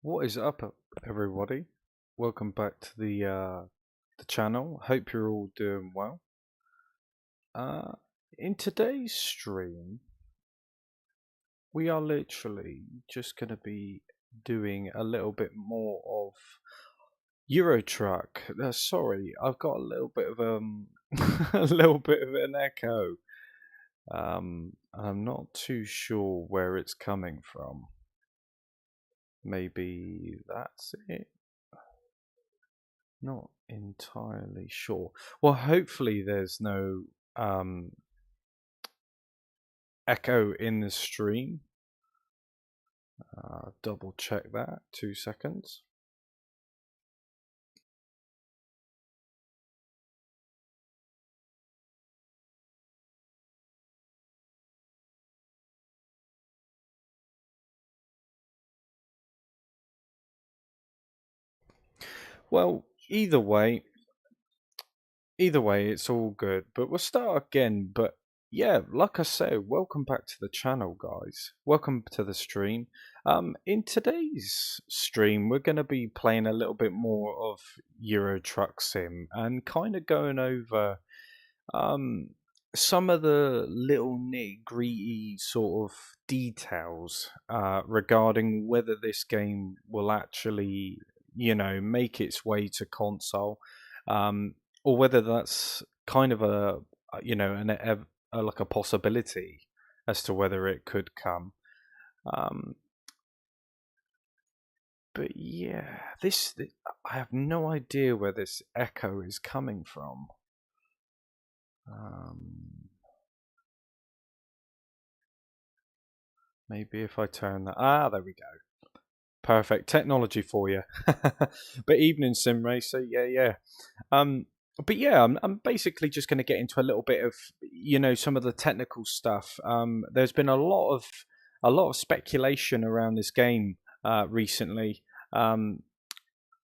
What is up, everybody? Welcome back to the channel. Hope you're all doing well. Uh, in today's stream, we are literally just going to be doing a little bit more of Euro Truck. Sorry, I've got a little bit of a little bit of an echo. I'm not too sure where it's coming from. Maybe that's it. Not entirely sure. Well, hopefully there's no echo in the stream. Double check that. 2 seconds. Well, either way, it's all good. But we'll start again. But yeah, like I said, welcome back to the channel, guys. Welcome to the stream. In today's stream, we're going to be playing a little bit more of Euro Truck Sim and kind of going over um, some of the little nitty-gritty sort of details regarding whether this game will actually, make its way to console. Or whether that's kind of like a possibility as to whether it could come. Um, but yeah, I have no idea where this echo is coming from. Maybe if I turn that. There we go. Perfect technology for you. But evening sim racer, yeah. Um, but yeah, I'm basically just going to get into a little bit of some of the technical stuff. There's been a lot of speculation around this game recently.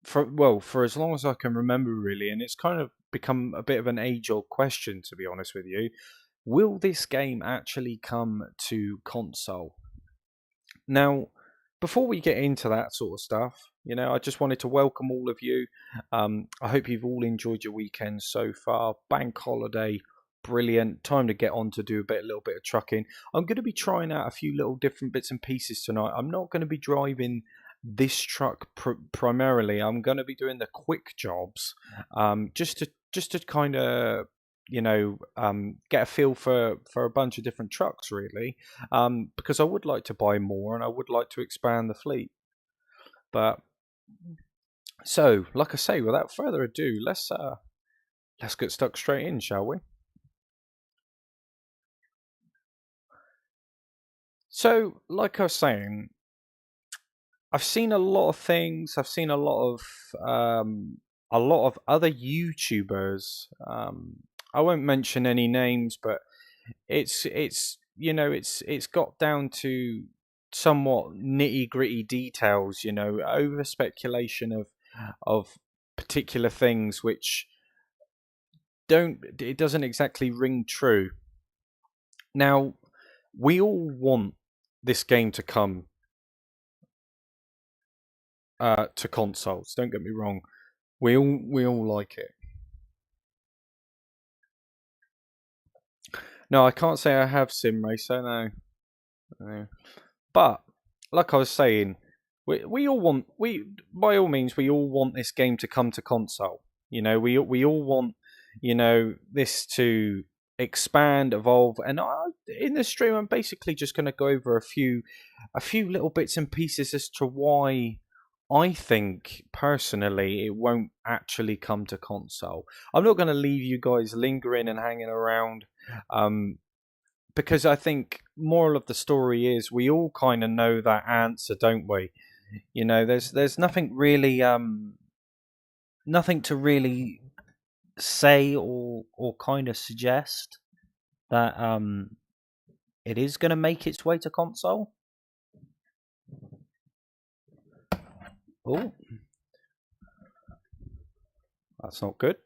For as long as I can remember, really, and it's kind of become a bit of an age-old question, to be honest with you. Will this game actually come to console? Now, before we get into that sort of stuff, I just wanted to welcome all of you. I hope you've all enjoyed your weekend so far. Bank holiday, brilliant. Time to get on to do a little bit of trucking. I'm going to be trying out a few little different bits and pieces tonight. I'm not going to be driving this truck primarily. I'm going to be doing the quick jobs, just to kind of get a feel for a bunch of different trucks, really, because I would like to buy more and I would like to expand the fleet. But so, like I say, without further ado, let's get stuck straight in, shall we? So, like I was saying, I've seen a lot of things. I've seen a lot of other YouTubers. I won't mention any names, but it's got down to somewhat nitty gritty details. Over speculation of particular things which doesn't exactly ring true. Now, we all want this game to come to consoles. Don't get me wrong. We all like it. No, I can't say I have Sim Racer. No. But like I was saying, we all want by all means we all want this game to come to console. We all want this to expand, evolve, and in this stream I'm basically just going to go over a few little bits and pieces as to why I think personally it won't actually come to console. I'm not going to leave you guys lingering and hanging around. Because I think moral of the story is we all kind of know that answer, don't we? There's nothing really nothing to really say or kind of suggest that it is going to make its way to console. Oh, that's not good.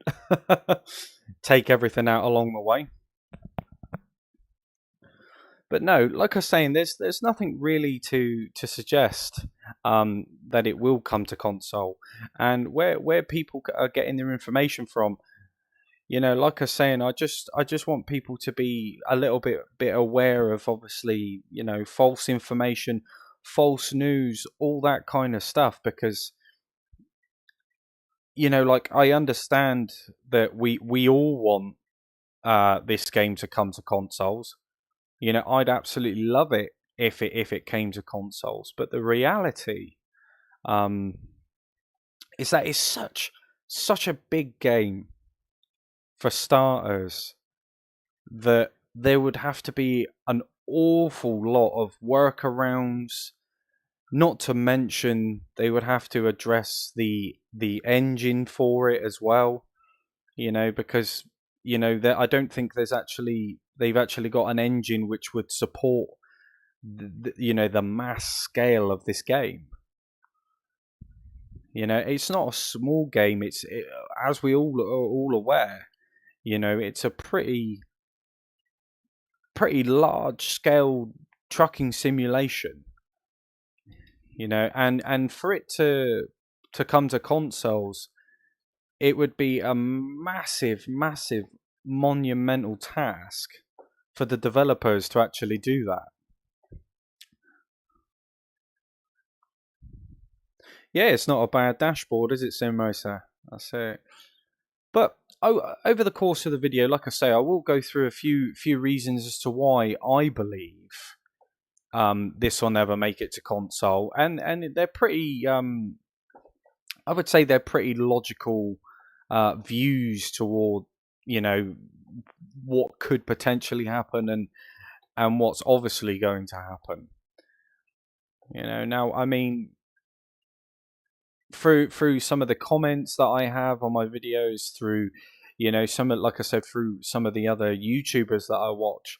Take everything out along the way. But no, like I was saying, there's nothing really to suggest. that it will come to console, and where people are getting their information from. Like I was saying, I just want people to be a little bit aware of, obviously, false information, false news, all that kind of stuff, because like, I understand that we all want this game to come to consoles. I'd absolutely love it if it came to consoles, but the reality um is that it's such a big game for starters, that there would have to be an awful lot of workarounds. Not to mention, they would have to address the engine for it as well. Because I don't think they've actually got an engine which would support the mass scale of this game. It's not a small game. As we all are all aware. It's a pretty large scale trucking simulation. And for it to come to consoles, it would be a massive, massive, monumental task for the developers to actually do that. Yeah, it's not a bad dashboard, is it, Simmosa? That's it. But over the course of the video, like I say, I will go through a few reasons as to why I believe this will never make it to console, and they're pretty. I would say they're pretty logical views toward what could potentially happen, and what's obviously going to happen. Now, I mean, through some of the comments that I have on my videos, through some of, like I said, through some of the other YouTubers that I watch,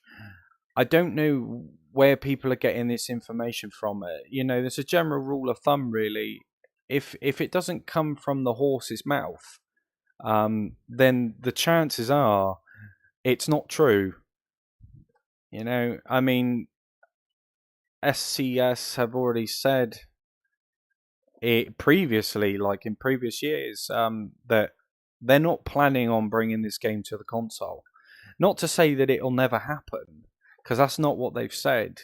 I don't know where people are getting this information from. There's a general rule of thumb, really. If it doesn't come from the horse's mouth, then the chances are it's not true. I mean, SCS have already said it previously, like in previous years, that they're not planning on bringing this game to the console. Not to say that it'll never happen, because that's not what they've said.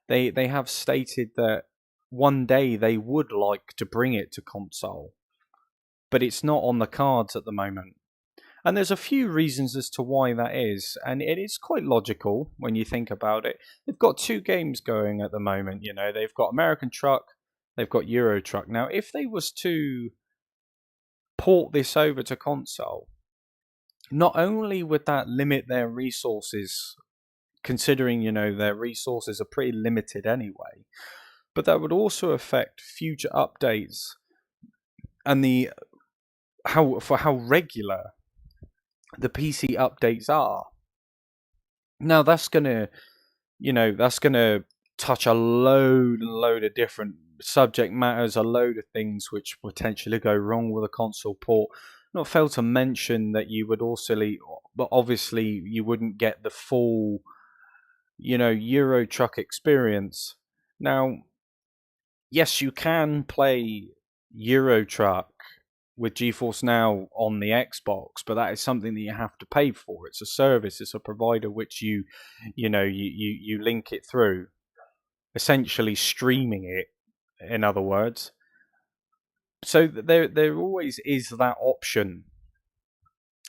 They have stated that one day they would like to bring it to console, but it's not on the cards at the moment. And there's a few reasons as to why that is, and it is quite logical when you think about it. They've got two games going at the moment. They've got American Truck, they've got Euro Truck. Now, if they was to port this over to console, not only would that limit their resources, considering their resources are pretty limited anyway, but that would also affect future updates and how regular the PC updates are. Now, that's gonna touch a load of different subject matters, a load of things which potentially go wrong with a console port. Not fail to mention that you would also, but obviously you wouldn't get the full, Euro Truck experience. Now, yes, you can play Euro Truck with GeForce Now on the Xbox, but that is something that you have to pay for. It's a service, it's a provider which you link it through, essentially streaming it, in other words. So there always is that option.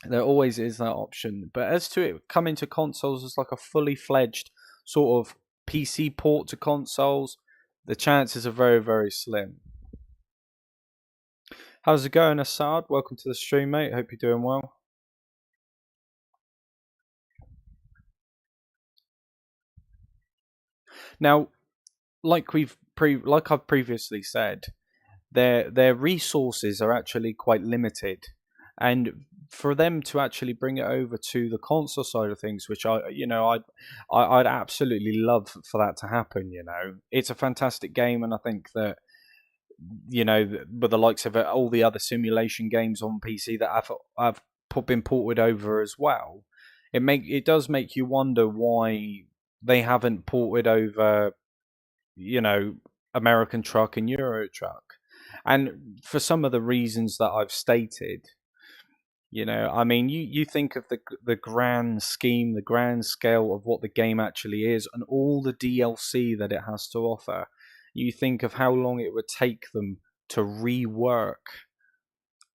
There always is that option. But as to it coming to consoles as like a fully fledged sort of PC port to consoles, the chances are very, very slim. How's it going, Assad? Welcome to the stream, mate. Hope you're doing well. Now, like I've previously said, their resources are actually quite limited, and for them to actually bring it over to the console side of things, which I'd absolutely love for that to happen. It's a fantastic game, and I think that with the likes of all the other simulation games on PC that have been ported over as well, it does make you wonder why they haven't ported over American truck and Euro truck. And for some of the reasons that I've stated, I mean, you think of the grand scheme, the grand scale of what the game actually is, and all the DLC that it has to offer. You think of how long it would take them to rework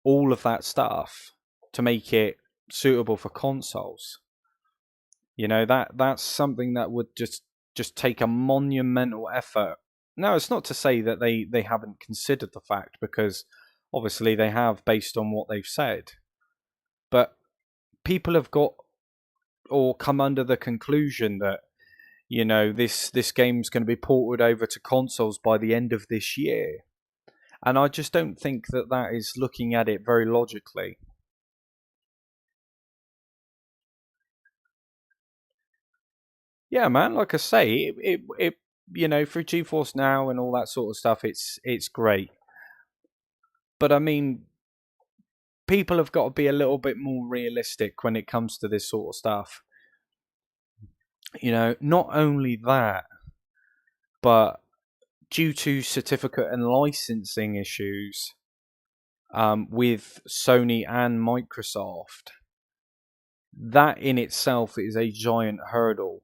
all of that stuff to make it suitable for consoles. That's something that would just take a monumental effort. Now, it's not to say that they haven't considered the fact, because obviously they have, based on what they've said. But people have got or come under the conclusion that this game's going to be ported over to consoles by the end of this year, and I just don't think that is looking at it very logically. Yeah, man. Like I say, it through GeForce Now and all that sort of stuff, it's great. But I mean, people have got to be a little bit more realistic when it comes to this sort of stuff. Not only that, but due to certificate and licensing issues with Sony and Microsoft, that in itself is a giant hurdle.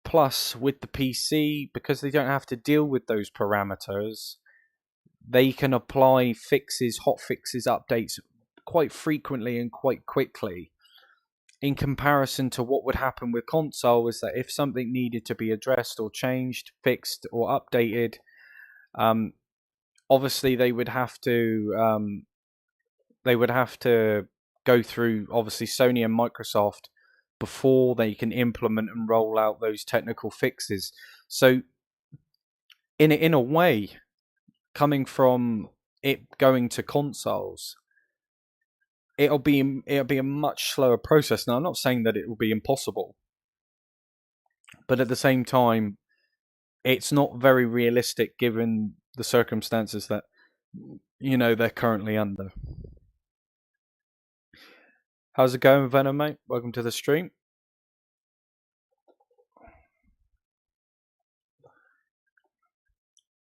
Plus, with the PC, because they don't have to deal with those parameters, they can apply fixes, hot fixes, updates quite frequently and quite quickly. In comparison to what would happen with console, is that if something needed to be addressed or changed, fixed or updated, obviously they would have to go through obviously Sony and Microsoft before they can implement and roll out those technical fixes. So in a way, coming from it going to consoles, it'll be a much slower process. Now, I'm not saying that it will be impossible, but at the same time, it's not very realistic given the circumstances that they're currently under. How's it going, Venom, mate? Welcome to the stream.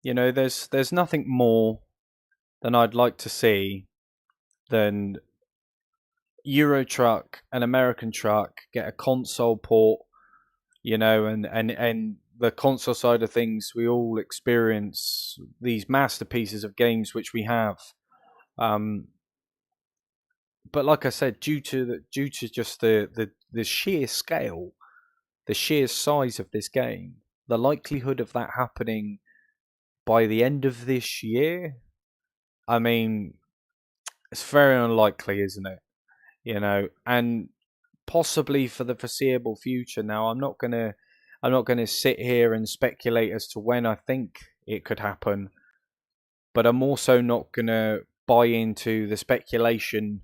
There's nothing more than I'd like to see than Euro Truck and American Truck get a console port, and the console side of things, we all experience these masterpieces of games which we have. But like I said, due to just the sheer scale, the sheer size of this game, the likelihood of that happening by the end of this year, I mean, it's very unlikely, isn't it? And possibly for the foreseeable future. Now, I'm not gonna sit here and speculate as to when I think it could happen, but I'm also not gonna buy into the speculation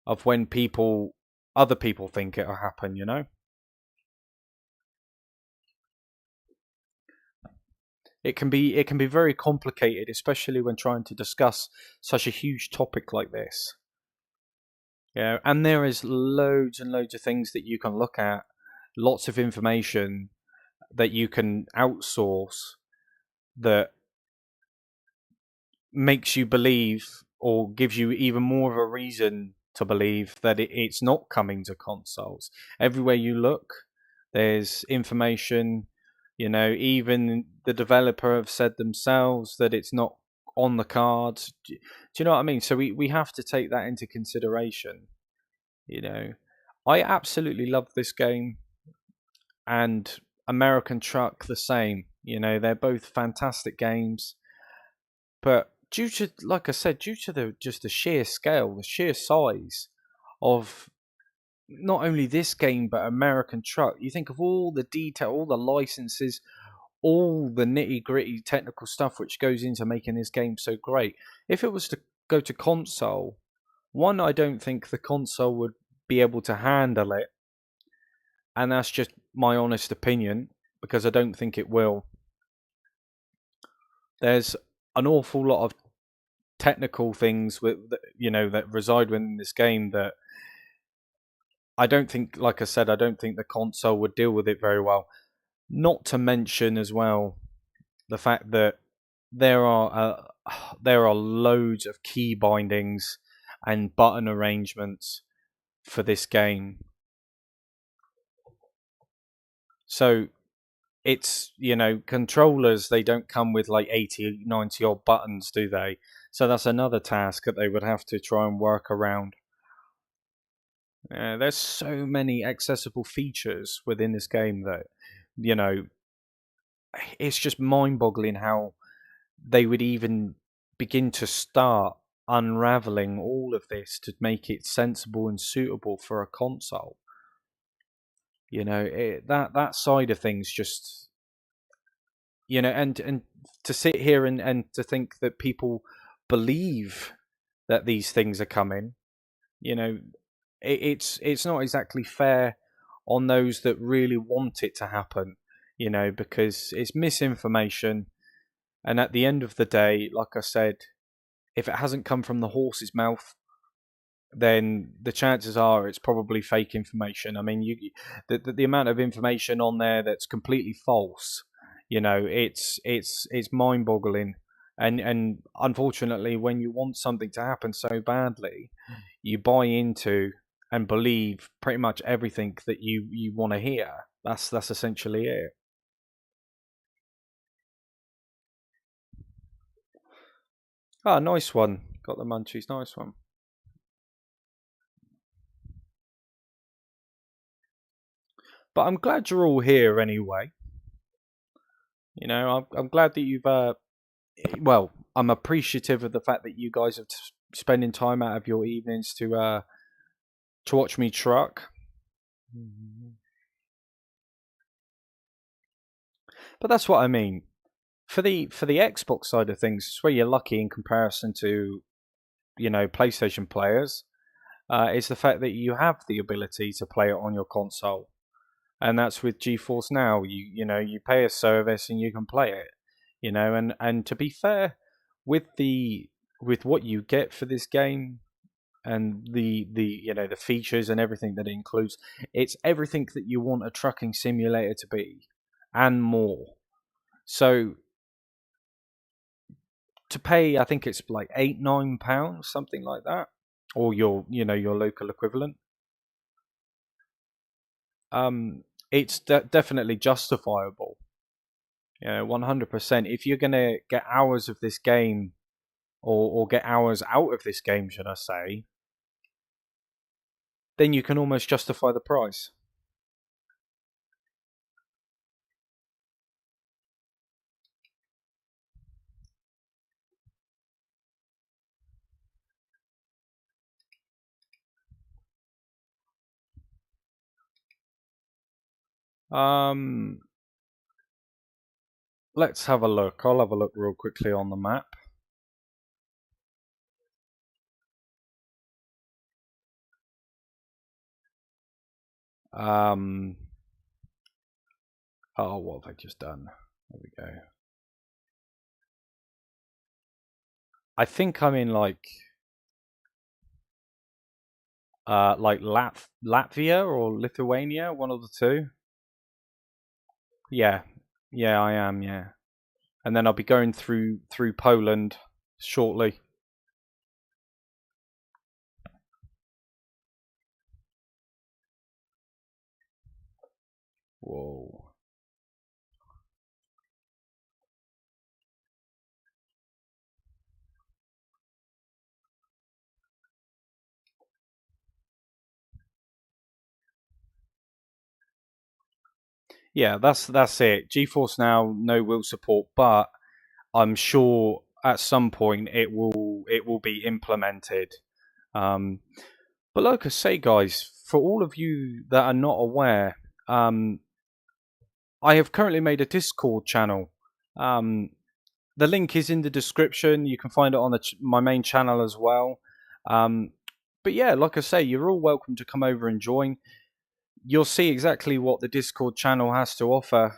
of when other people think it'll happen. It can be very complicated, especially when trying to discuss such a huge topic like this. Yeah, and there is loads and loads of things that you can look at, lots of information that you can outsource that makes you believe, or gives you even more of a reason to believe that it's not coming to consoles. Everywhere you look, there's information. Even the developer have said themselves that it's not on the cards. Do you know what I mean? So we have to take that into consideration. I absolutely love this game, and American Truck the same. They're both fantastic games, but due to, like I said, due to the sheer scale, the sheer size of not only this game but American Truck, you think of all the detail, all the licenses, all the nitty gritty technical stuff which goes into making this game so great. If it was to go to console, one, I don't think the console would be able to handle it, and that's just my honest opinion, because I don't think it will. There's an awful lot of technical things that reside within this game that I don't think, like I said, I don't think the console would deal with it very well. Not to mention as well, the fact that there are there are loads of key bindings and button arrangements for this game. So it's, controllers, they don't come with like 80, 90 odd buttons, do they? So that's another task that they would have to try and work around. There's so many accessible features within this game that, you know, it's just mind boggling how they would even begin to start unraveling all of this to make it sensible and suitable for a console. That side of things just, and to sit here and to think that people believe that these things are coming, you know, it's not exactly fair on those that really want it to happen, because it's misinformation. And at the end of the day, like I said, if it hasn't come from the horse's mouth, then the chances are it's probably fake information. I mean, the amount of information on there that's completely false, it's mind-boggling. And unfortunately, when you want something to happen so badly, you buy into and believe pretty much everything that you want to hear. That's essentially it. Ah, nice one. Got the munchies. Nice one. But I'm glad you're all here anyway. I'm glad that you've. Well, I'm appreciative of the fact that you guys are spending time out of your evenings to watch me truck. But that's what I mean. For the Xbox side of things, it's where you're lucky in comparison to PlayStation players. Is the fact that you have the ability to play it on your console, and that's with GeForce Now. You pay a service and you can play it. And to be fair, with what you get for this game and the features and everything that it includes, it's everything that you want a trucking simulator to be, and more. So to pay, I think it's like £8, £9, something like that, or your local equivalent. It's definitely justifiable. 100%. If you're gonna get hours of this game, or get hours out of this game, should I say, then you can almost justify the price. Um, let's have a look. I'll have a look real quickly on the map. Um, oh, what have I just done? There we go. I think I'm in like Latvia or Lithuania, one of the two. Yeah, yeah, I am. Yeah, and then I'll be going through Poland shortly. Whoa. Yeah, that's it. GeForce Now, no will support, but I'm sure at some point it will be implemented. Um, but like I say, guys, for all of you that are not aware, I have currently made a Discord channel. Um, the link is in the description. You can find it on my main channel as well. Um, but yeah, like I say, you're all welcome to come over and join. You'll see exactly what the Discord channel has to offer.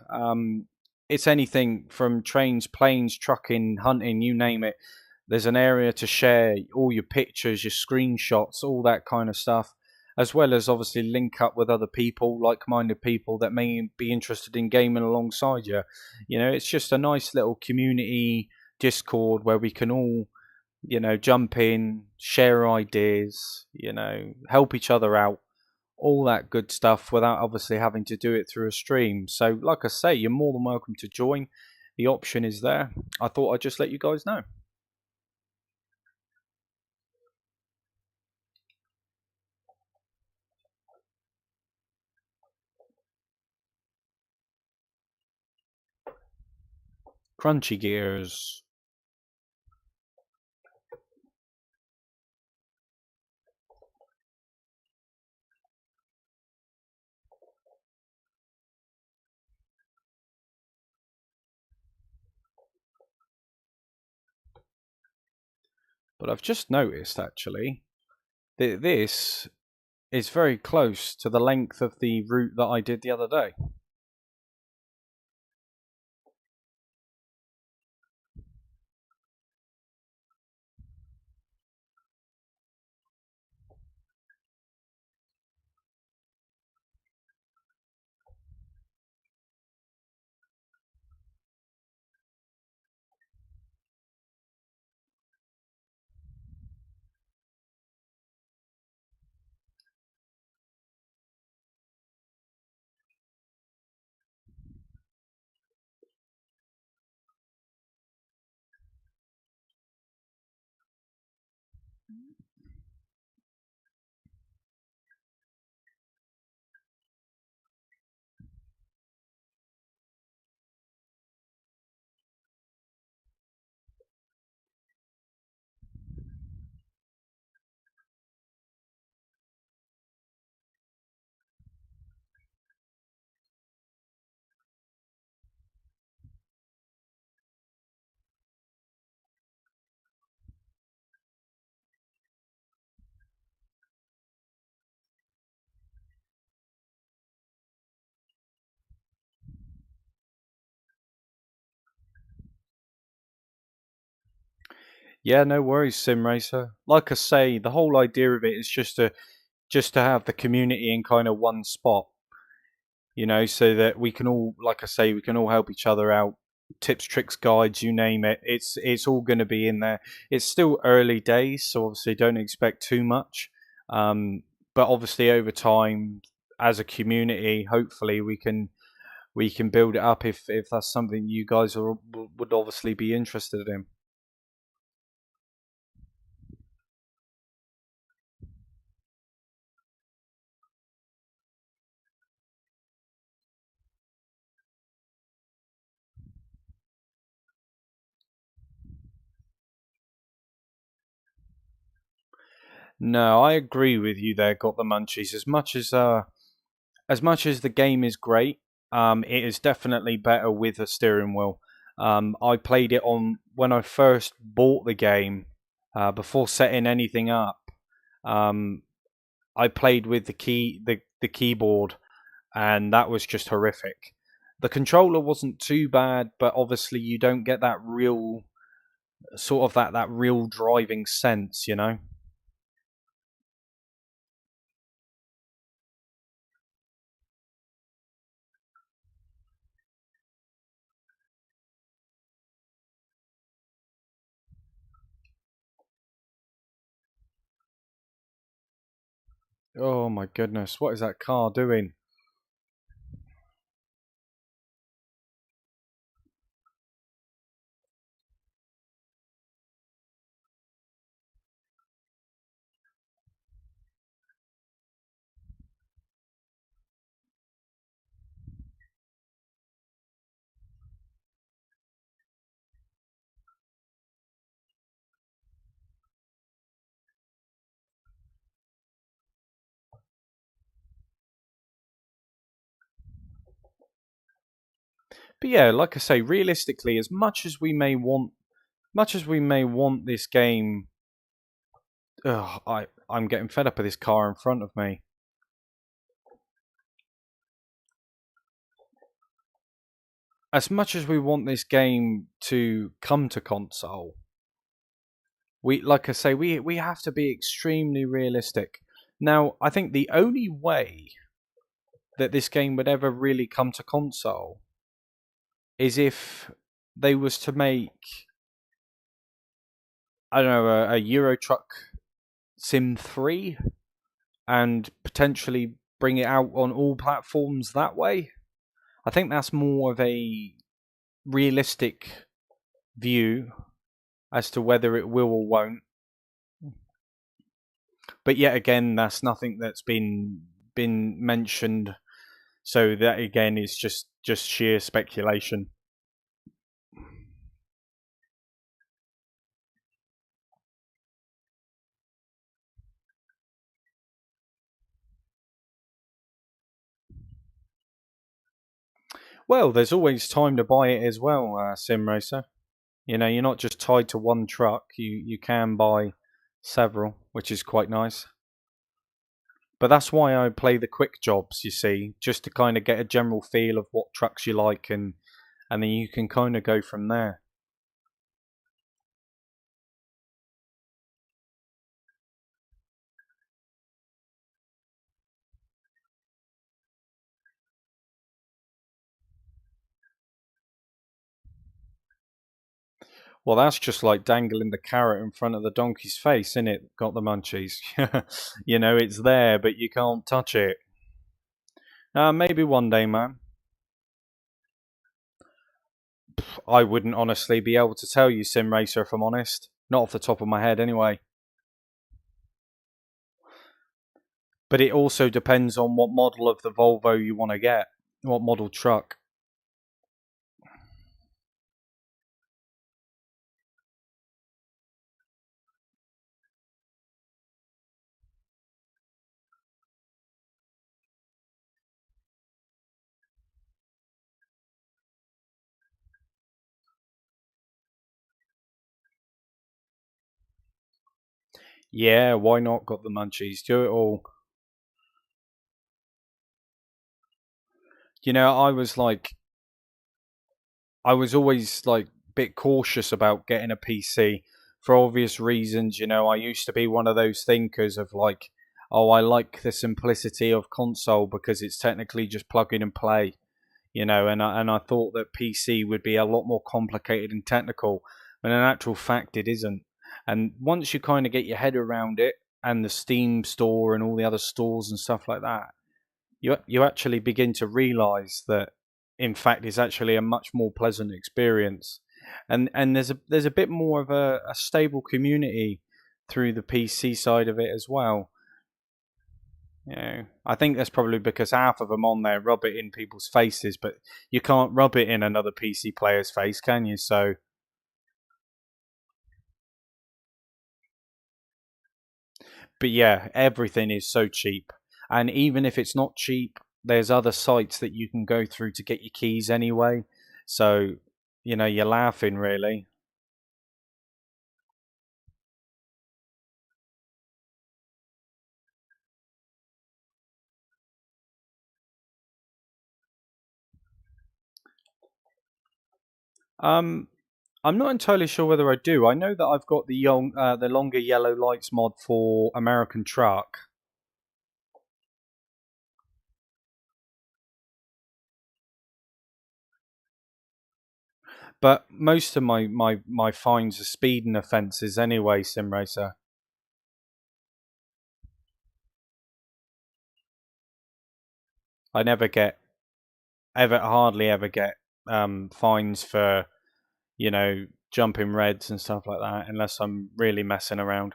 It's anything from trains, planes, trucking, hunting, you name it. There's an area to share all your pictures, your screenshots, all that kind of stuff. as well as obviously link up with other people, like-minded people that may be interested in gaming alongside you. It's just a nice little community Discord where we can all, jump in, share ideas, help each other out, all that good stuff without obviously having to do it through a stream. So, like I say, you're more than welcome to join. The option is there. I thought I'd just let you guys know. Crunchy Gears. But I've just noticed actually that this is very close to the length of the route that I did the other day. Yeah, no worries, Sim Racer. Like I say, the whole idea of it is just to have the community in kind of one spot, so that we can all, like I say, we can all help each other out. Tips, tricks, guides, you name it. It's all going to be in there. It's still early days, so obviously don't expect too much. But obviously over time, as a community, hopefully we can build it up if that's something you guys would obviously be interested in. No, I agree with you there. Got the munchies. As much as the game is great, it is definitely better with a steering wheel. I played it on when I first bought the game, before setting anything up. Um, I played with the keyboard, and that was just horrific. The controller wasn't too bad, but obviously you don't get that real sort of that real driving sense. Oh my goodness, what is that car doing? But yeah, like I say, realistically, as much as we may want this game, I'm getting fed up with this car in front of me. As much as we want this game to come to console, like I say, we have to be extremely realistic. Now, I think the only way that this game would ever really come to console is if they was to make, I don't know, a Euro Truck Sim 3 and potentially bring it out on all platforms that way. I think that's more of a realistic view as to whether it will or won't. But yet again, that's nothing that's been mentioned. So that again is just sheer speculation. Well, there's always time to buy it as well, Sim Racer. You know, you're not just tied to one truck. You can buy several, which is quite nice. But that's why I play the quick jobs, you see, just to kind of get a general feel of what trucks you like, and then you can kind of go from there. Well, that's just like dangling the carrot in front of the donkey's face, isn't it? Got the munchies. You know, it's there, but you can't touch it. Maybe one day, man. I wouldn't honestly be able to tell you, Sim Racer, if I'm honest. Not off the top of my head, anyway. But it also depends on what model of the Volvo you want to get. What model truck. Yeah, why not? Got the munchies. Do it all. You know, I was always like a bit cautious about getting a PC for obvious reasons. You know, I used to be one of those thinkers of like, oh, I like the simplicity of console because it's technically just plug in and play. You know, and I thought that PC would be a lot more complicated and technical, but in actual fact, it isn't. And once you kind of get your head around it, and the Steam store and all the other stores and stuff like that, you actually begin to realize that in fact it's actually a much more pleasant experience, and there's a bit more of a stable community through the PC side of it as well. You know, I think that's probably because half of them on there rub it in people's faces, but you can't rub it in another PC player's face, can you? So, but yeah, everything is so cheap, and even if it's not cheap, there's other sites that you can go through to get your keys anyway. So, you know, you're laughing really. Um, I'm not entirely sure whether I do. I know that I've got the longer yellow lights mod for American Truck, but most of my fines are speeding offences anyway. Sim Racer. I never get hardly ever get fines for, you know, jumping reds and stuff like that unless I'm really messing around.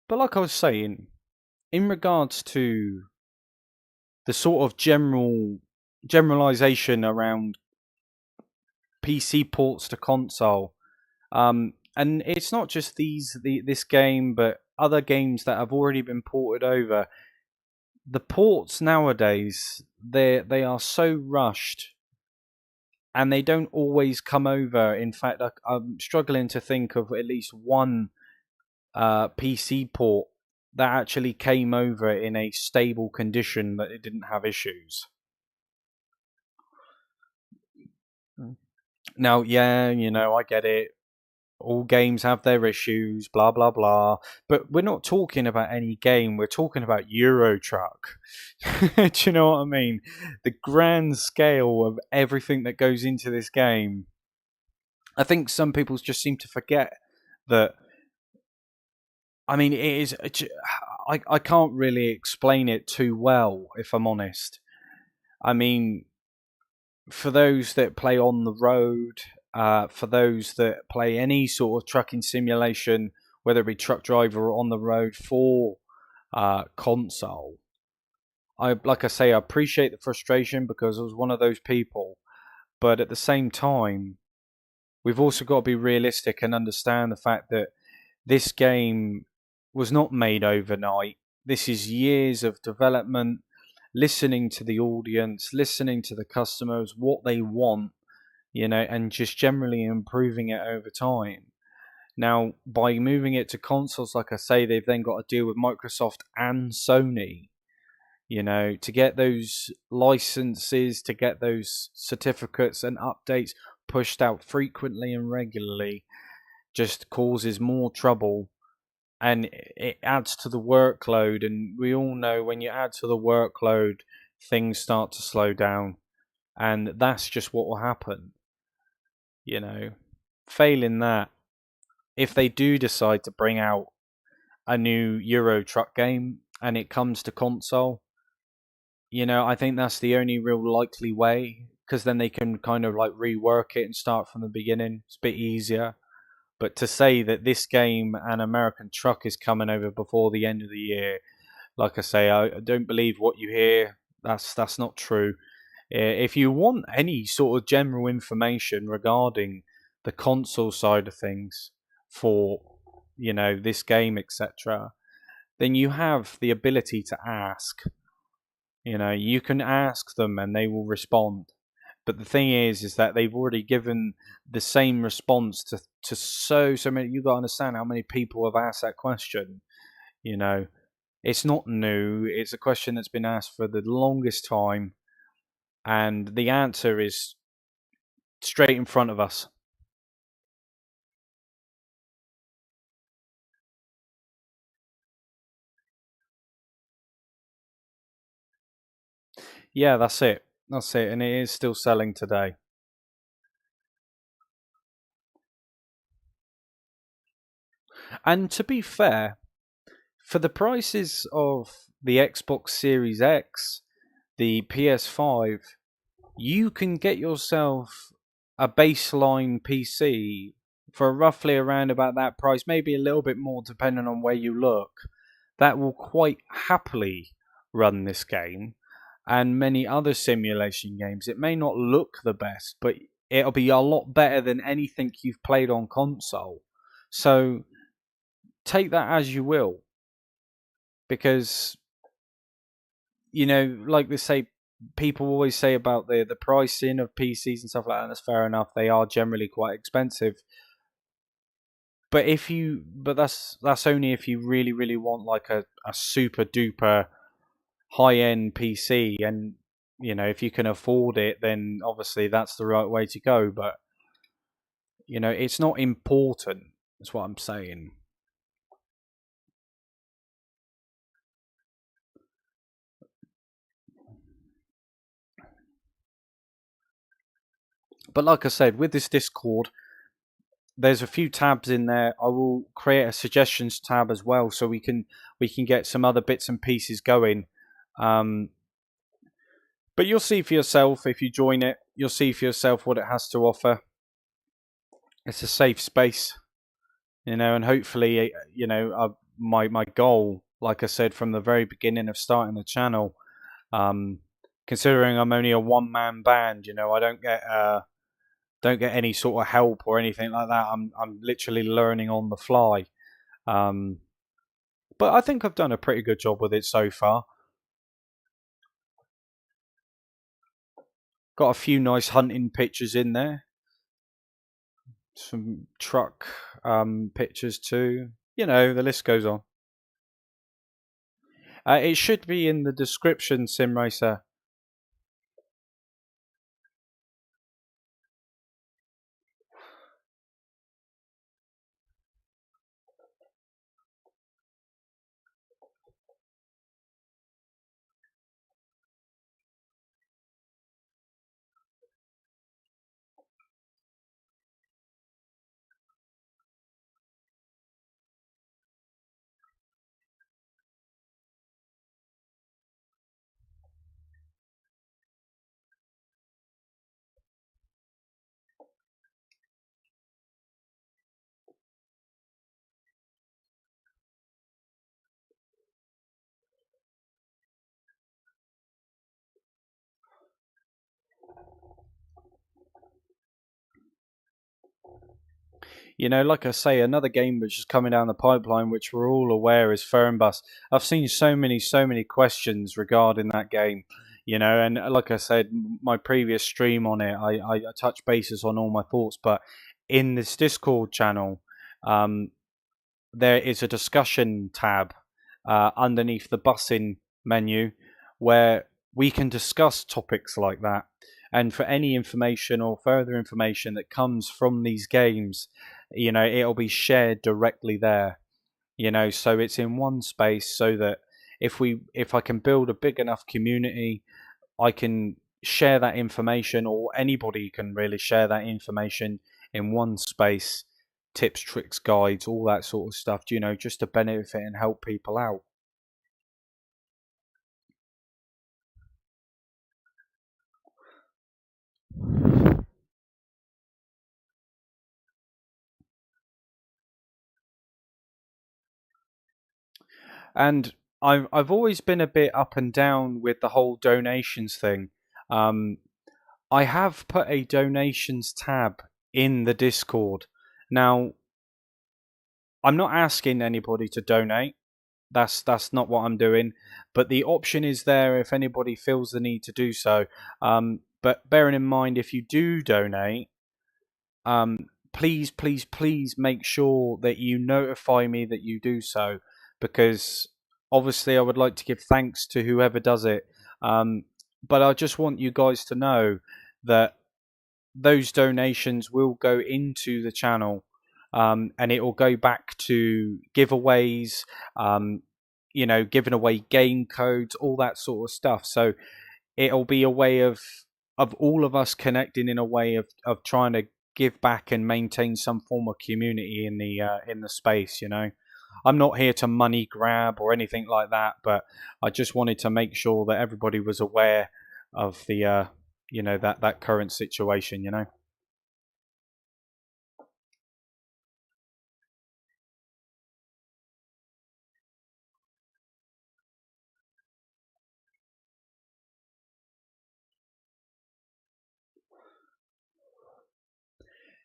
But like I was saying, in regards to the sort of generalization around PC ports to console, and it's not just this game, but other games that have already been ported over. The ports nowadays, they are so rushed, and they don't always come over. In fact, I'm struggling to think of at least one PC port that actually came over in a stable condition that it didn't have issues. Now, yeah, I get it. All games have their issues, blah blah blah. But we're not talking about any game. We're talking about Euro Truck. Do you know what I mean? The grand scale of everything that goes into this game. I think some people just seem to forget that. I mean, it is. I can't really explain it too well, if I'm honest. I mean, for those that play on the road, for those that play any sort of trucking simulation, whether it be truck driver or on the road for console, like I say, I appreciate the frustration because I was one of those people. But at the same time, we've also got to be realistic and understand the fact that this game was not made overnight. This is years of development, listening to the audience, listening to the customers, what they want, and just generally improving it over time. Now, by moving it to consoles, like I say, they've then got to deal with Microsoft and Sony, to get those licenses, to get those certificates and updates pushed out frequently and regularly just causes more trouble and it adds to the workload. And we all know when you add to the workload, things start to slow down. And that's just what will happen, you know. Failing that, if they do decide to bring out a new Euro Truck game and it comes to console, I think that's the only real likely way because then they can kind of like rework it and start from the beginning. It's a bit easier. But to say that this game and American Truck is coming over before the end of the year, like I say, I don't believe what you hear. That's not true. If you want any sort of general information regarding the console side of things for this game, etc., then you have the ability to ask. You can ask them and they will respond. But the thing is that they've already given the same response to so many. You got to understand how many people have asked that question. You know, it's not new. It's a question that's been asked for the longest time, and the answer is straight in front of us. Yeah, that's it. That's it, and it is still selling today. And to be fair, for the prices of the Xbox Series X, the PS5, you can get yourself a baseline PC for roughly around about that price, maybe a little bit more depending on where you look, that will quite happily run this game and many other simulation games. It may not look the best, but it'll be a lot better than anything you've played on console. So take that as you will, because like they say, people always say about the pricing of PCs and stuff like that. And that's fair enough. They are generally quite expensive. But that's only if you really really want like a super duper high end PC, and if you can afford it, then obviously that's the right way to go. But it's not important. That's what I'm saying. But like I said, with this Discord, there's a few tabs in there. I will create a suggestions tab as well, so we can get some other bits and pieces going. Um, but you'll see for yourself if you join it. You'll see for yourself what it has to offer. It's a safe space, and hopefully, my goal, like I said from the very beginning of starting the channel, um, considering I'm only a one man band, I don't get any sort of help or anything like that. I'm literally learning on the fly. Um, but I think I've done a pretty good job with it so far. Got a few nice hunting pictures in there, some truck pictures too. The list goes on. It should be in the description, SimRacer. Like I say, another game which is coming down the pipeline, which we're all aware is Fernbus. I've seen so many questions regarding that game. And like I said, my previous stream on it, I touch bases on all my thoughts. But in this Discord channel, um, there is a discussion tab underneath the busing menu where we can discuss topics like that. And for any information or further information that comes from these games, it'll be shared directly there. So it's in one space so that if I can build a big enough community, I can share that information, or anybody can really share that information in one space, tips, tricks, guides, all that sort of stuff, just to benefit and help people out. And I've always been a bit up and down with the whole donations thing. Um, I have put a donations tab in the Discord. Now, I'm not asking anybody to donate. That's not what I'm doing. But the option is there if anybody feels the need to do so. But bearing in mind, if you do donate, please, please, please make sure that you notify me that you do so, because obviously I would like to give thanks to whoever does it. But I just want you guys to know that those donations will go into the channel, and it will go back to giveaways, giving away game codes, all that sort of stuff. So it'll be a way of all of us connecting in a way of trying to give back and maintain some form of community in the space. I'm not here to money grab or anything like that, but I just wanted to make sure that everybody was aware of the that current situation.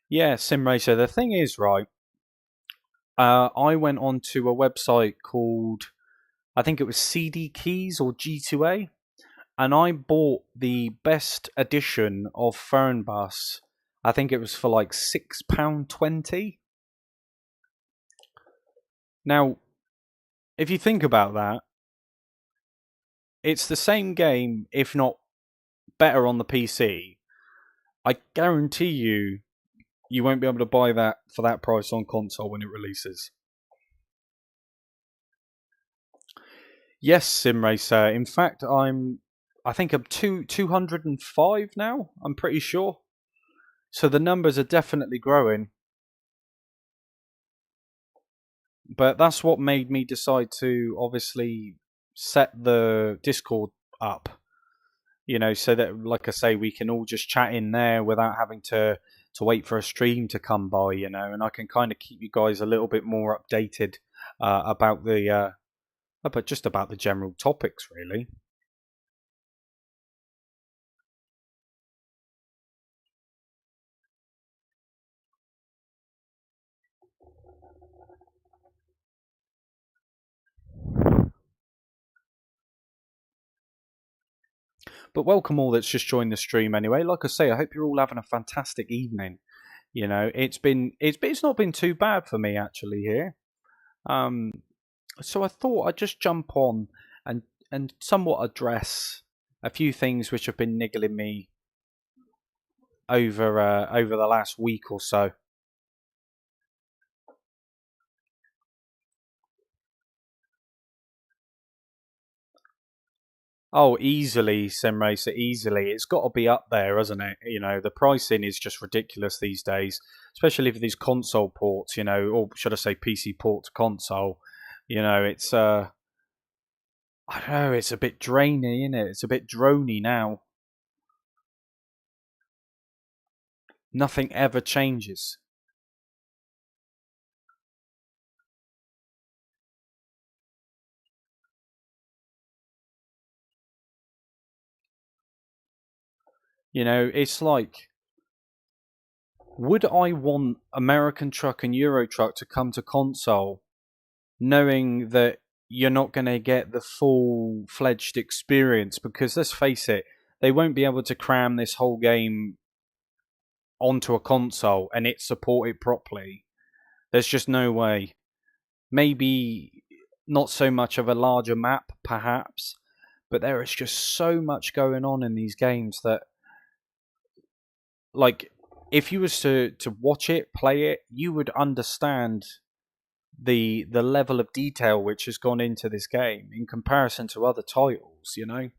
Yeah, SimRacer. The thing is, right? I went onto a website called, I think it was CD Keys or G2A, and I bought the best edition of Fernbus. I think it was for like £6.20. Now, if you think about that, it's the same game, if not better, on the PC. I guarantee you won't be able to buy that for that price on console when it releases. Yes, SimRacer. In fact, I think I'm 205 now. I'm pretty sure. So the numbers are definitely growing. But that's what made me decide to obviously set the Discord up. So that, like I say, we can all just chat in there without having to wait for a stream to come by. And I can kind of keep you guys a little bit more updated about just about the general topics, really. But welcome all that's just joined the stream anyway. Like I say, I hope you're all having a fantastic evening. It's not been too bad for me actually here. So I thought I'd just jump on and somewhat address a few things which have been niggling me over the last week or so. Oh, easily, Simracer, easily. It's got to be up there, hasn't it? You know, the pricing is just ridiculous these days, especially for these console ports, you know, or should I say PC port to console. You know, it's I don't know, it's a bit drainy, isn't it? It's a bit drony now. Nothing ever changes. You know, it's like, would I want American Truck and Euro Truck to come to console knowing that you're not going to get the full fledged experience? Because let's face it, they won't be able to cram this whole game onto a console and it support it properly. There's just no way. Maybe not so much of a larger map, perhaps, but there is just so much going on in these games that, like, if you was to watch it, play it, you would understand the level of detail which has gone into this game in comparison to other titles, you know?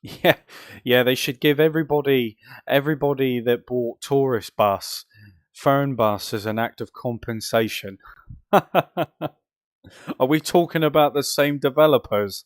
Yeah, yeah, they should give everybody that bought Tourist Bus, Phone Bus as an act of compensation. Are we talking about the same developers?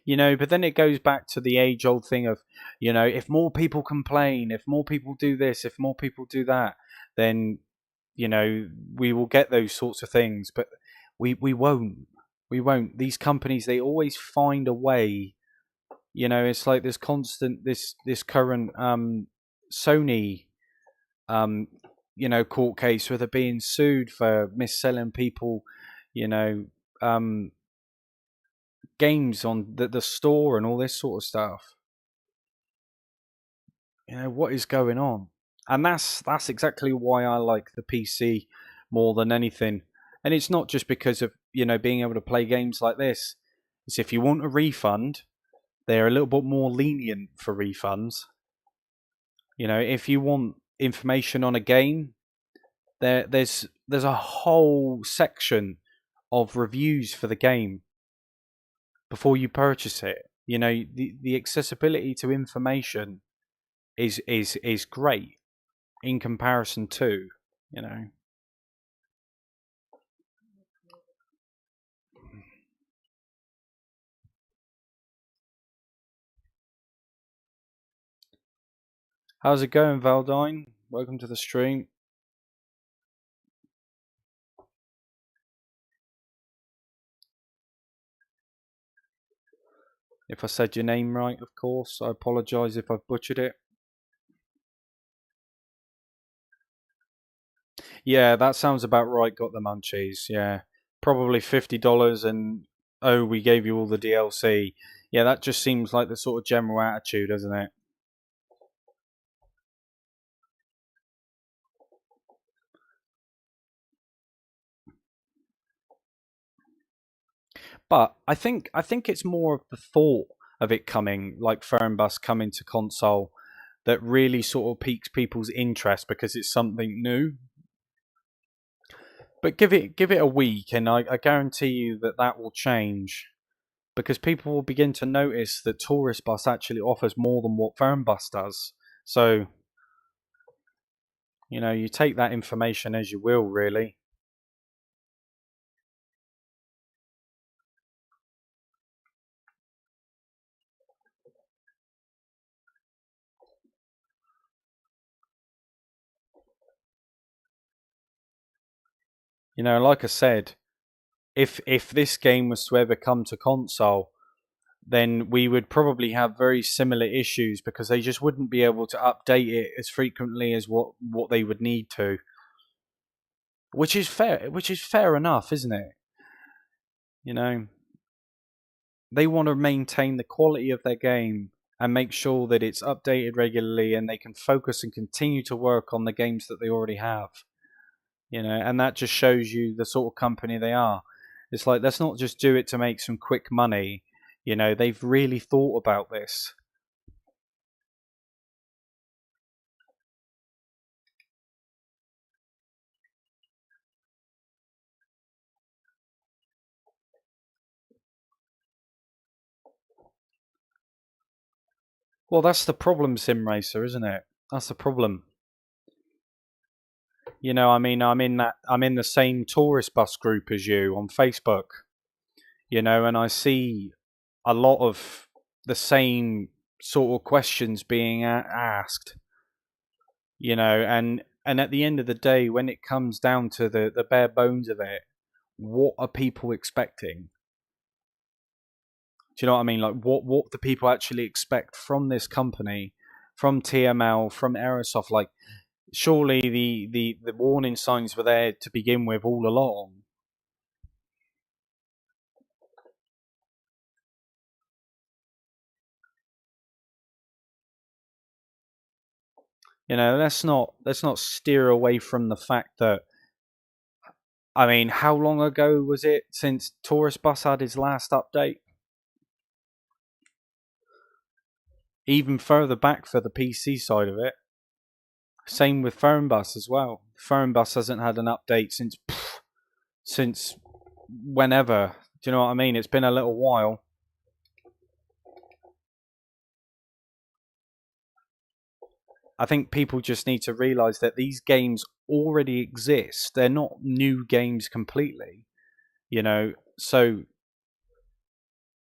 You know, but then it goes back to the age old thing of, you know, if more people complain, if more people do this, if more people do that, then, you know, we will get those sorts of things. But we won't. We won't. These companies, they always find a way. You know, it's like this constant, this current Sony, um, you know, court case where they're being sued for mis-selling people, you know, um, games on the store and all this sort of stuff. You know, what is going on? And that's exactly why I like the PC more than anything. And it's not just because of, you know, being able to play games like this. It's if you want a refund, they're a little bit more lenient for refunds. You know, if you want information on a game, there's a whole section of reviews for the game before you purchase it. You know, the accessibility to information is great in comparison to, you know. How's it going, Valdine? Welcome to the stream. If I said your name right, of course, I apologise if I've butchered it. Yeah, that sounds about right. Got the munchies. Yeah, probably $50, and oh, we gave you all the DLC. Yeah, that just seems like the sort of general attitude, doesn't it? But I think it's more of the thought of it coming, like Fernbus coming to console, that really sort of piques people's interest because it's something new. But give it a week, and I guarantee you that that will change because people will begin to notice that Tourist Bus actually offers more than what Fernbus does. So you know, you take that information as you will, really. You know, like I said, if this game was to ever come to console, then we would probably have very similar issues because they just wouldn't be able to update it as frequently as what they would need to. Which is fair enough, isn't it? You know, they want to maintain the quality of their game and make sure that it's updated regularly and they can focus and continue to work on the games that they already have. And that just shows you the sort of company they are. It's like, let's not just do it to make some quick money. They've really thought about this. Well, that's the problem, Sim Racer, isn't it? That's the problem. I mean, I'm in the same tourist bus group as you on Facebook. And I see a lot of the same sort of questions being asked. And at the end of the day, when it comes down to the bare bones of it, what are people expecting? Do you know what I mean? Like, what do people actually expect from this company, from TML, from Aerosoft? Like, surely the warning signs were there to begin with all along. Let's not steer away from the fact that, I mean, how long ago was it since Tourist Bus had his last update? Even further back for the PC side of it. Same with Bus as well. Bus hasn't had an update since whenever. Do you know what I mean? It's been a little while. I think people just need to realize that these games already exist. They're not new games completely. So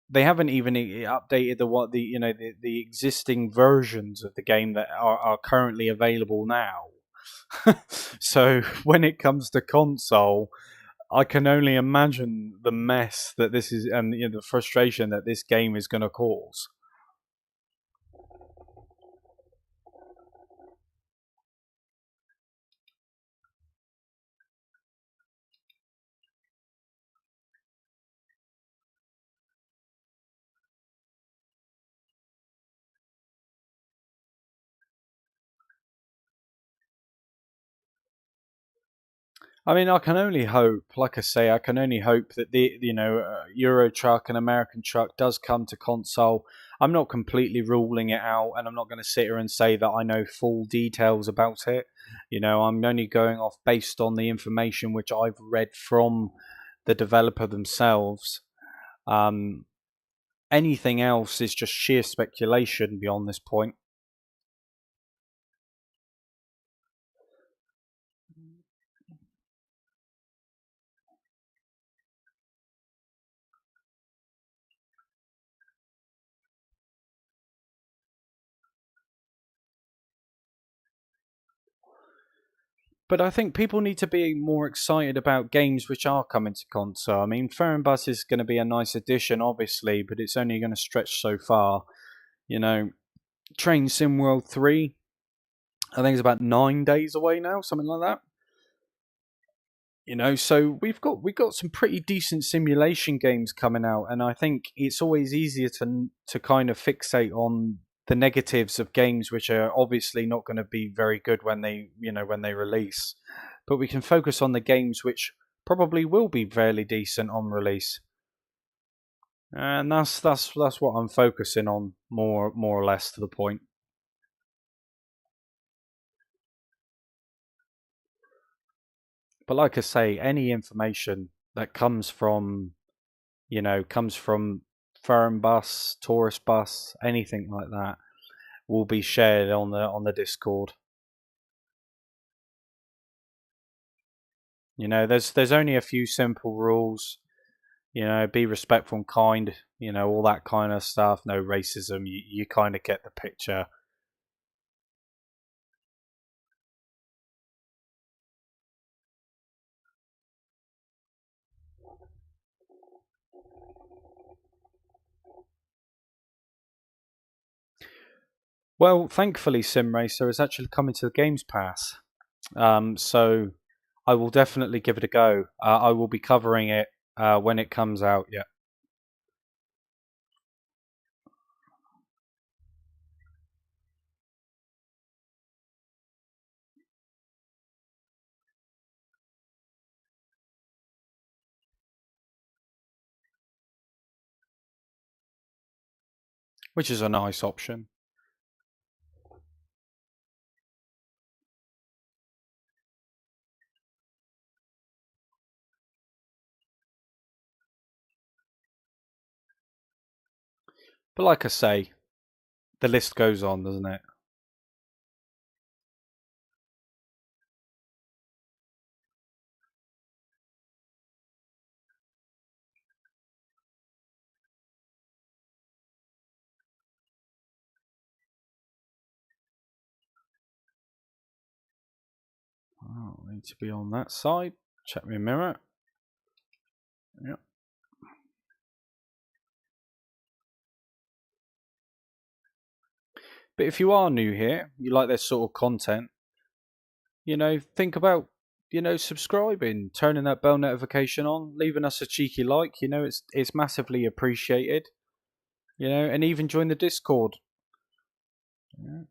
they haven't even updated the existing versions of the game that are currently available now. So when it comes to console, I can only imagine the mess that this is, and the frustration that this game is going to cause. I mean, I can only hope, like I say, I can only hope that the Euro Truck and American Truck does come to console. I'm not completely ruling it out, and I'm not going to sit here and say that I know full details about it. I'm only going off based on the information which I've read from the developer themselves. Um, Anything else is just sheer speculation beyond this point. But I think people need to be more excited about games which are coming to console. I mean, Bus is going to be a nice addition, obviously, but it's only going to stretch so far. You know, Train Sim World 3, I think it's about 9 days away now, something like that. So we've got some pretty decent simulation games coming out, and I think it's always easier to kind of fixate on the negatives of games which are obviously not going to be very good when they release, but we can focus on the games which probably will be fairly decent on release, and that's what I'm focusing on, more or less, to the point. But like I say, any information that comes from firm bus, tourist bus, anything like that, will be shared on the Discord. There's only a few simple rules. Be respectful and kind. All that kind of stuff. No racism. You kind of get the picture. Well, thankfully, Sim Racer is actually coming to the Games Pass. So I will definitely give it a go. I will be covering it when it comes out. Yeah, which is a nice option. But like I say, the list goes on, doesn't it? Oh, I need to be on that side. Check my mirror. Yep. But if you are new here, you like this sort of content, think about, subscribing, turning that bell notification on, leaving us a cheeky like, it's massively appreciated, and even join the Discord. Yeah.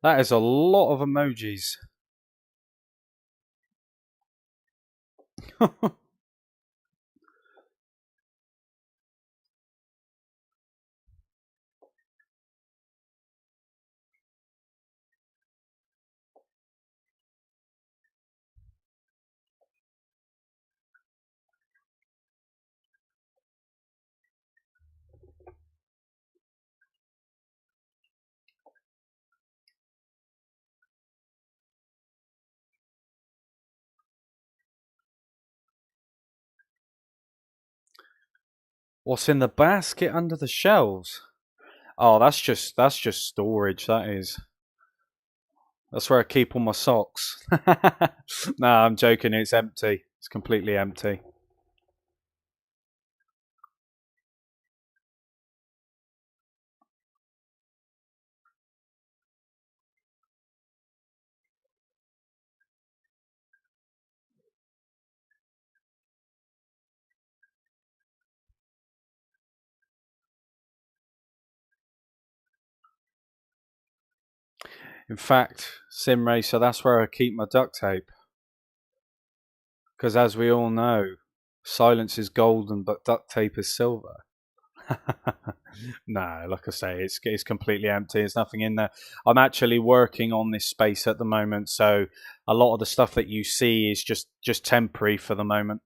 That is a lot of emojis. What's in the basket under the shelves? Oh, that's just storage. That is. That's where I keep all my socks. Nah, I'm joking. It's empty. It's completely empty. In fact, Sim Racer, that's where I keep my duct tape. Because as we all know, silence is golden, but duct tape is silver. No, like I say, it's completely empty. There's nothing in there. I'm actually working on this space at the moment, so a lot of the stuff that you see is just temporary for the moment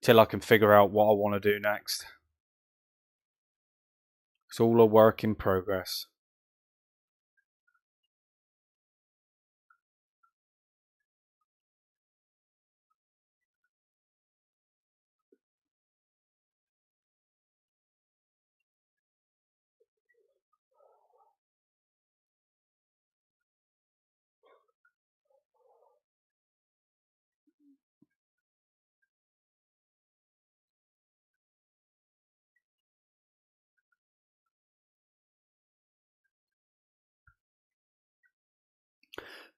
till I can figure out what I want to do next. It's all a work in progress.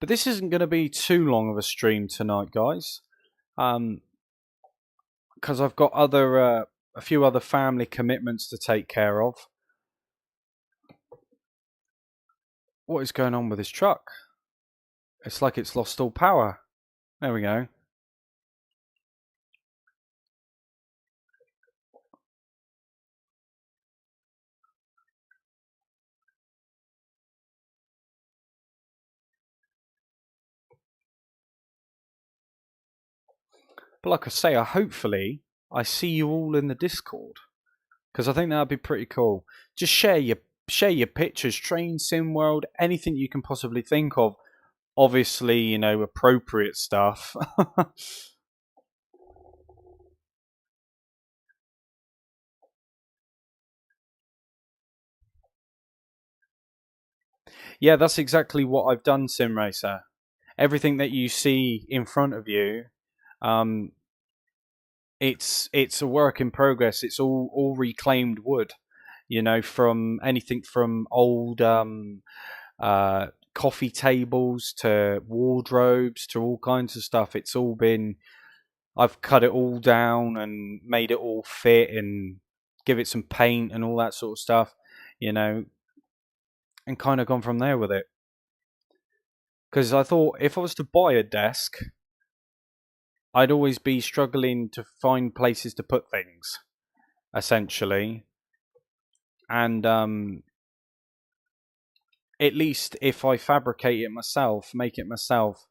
But this isn't going to be too long of a stream tonight, guys, because I've got a few other family commitments to take care of. What is going on with this truck? It's like it's lost all power. There we go. But like I say, I see you all in the Discord because I think that'd be pretty cool. Just share your pictures, train sim world, anything you can possibly think of. Obviously, appropriate stuff. Yeah, that's exactly what I've done, Sim Racer. Everything that you see in front of you, um, it's a work in progress. It's all reclaimed wood. You know, from anything from old uh, coffee tables to wardrobes to all kinds of stuff. It's all been. I've cut it all down and made it all fit and give it some paint and all that sort of stuff. You know, and kind of gone from there with it. Because I thought if I was to buy a desk, I'd always be struggling to find places to put things, essentially. And at least if I fabricate it myself, make it myself,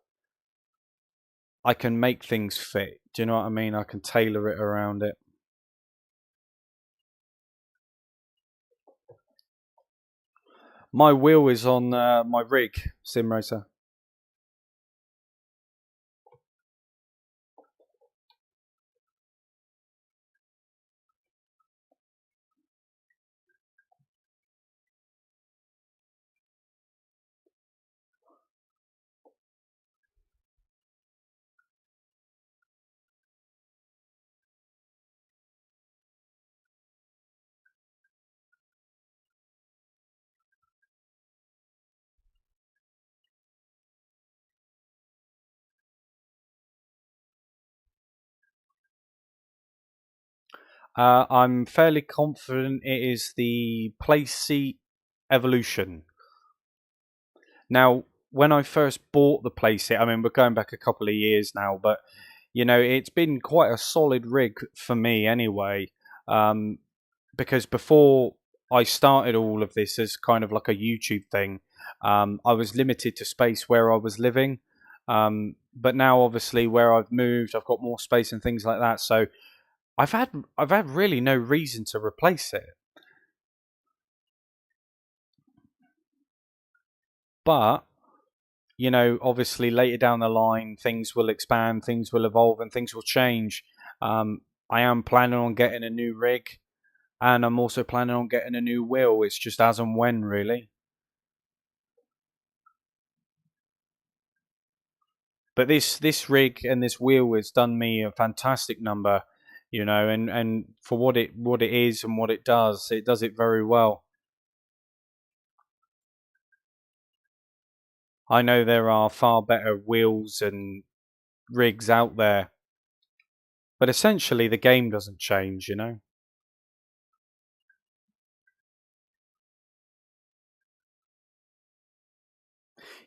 I can make things fit. Do you know what I mean? I can tailor it around it. My wheel is on my rig, Sim Racer. I'm fairly confident it is the place seat evolution. Now, when I first bought the playset, I mean, we're going back a couple of years now, but you know, it's been quite a solid rig for me anyway. Um, because before I started all of this as kind of like a YouTube thing, I was limited to space where I was living. But now, obviously, where I've moved, I've got more space and things like that. So I've had really no reason to replace it. But you know, obviously later down the line, things will expand, things will evolve, and things will change. I am planning on getting a new rig, and I'm also planning on getting a new wheel. It's just as and when, really. But this rig and this wheel has done me a fantastic number, you know, and for what it is and what it does it very well. I know there are far better wheels and rigs out there, but essentially the game doesn't change, you know.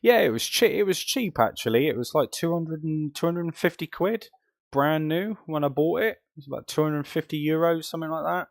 Yeah, it was cheap. It was cheap actually. It was like 250 quid, brand new when I bought it. It was about 250 euros, something like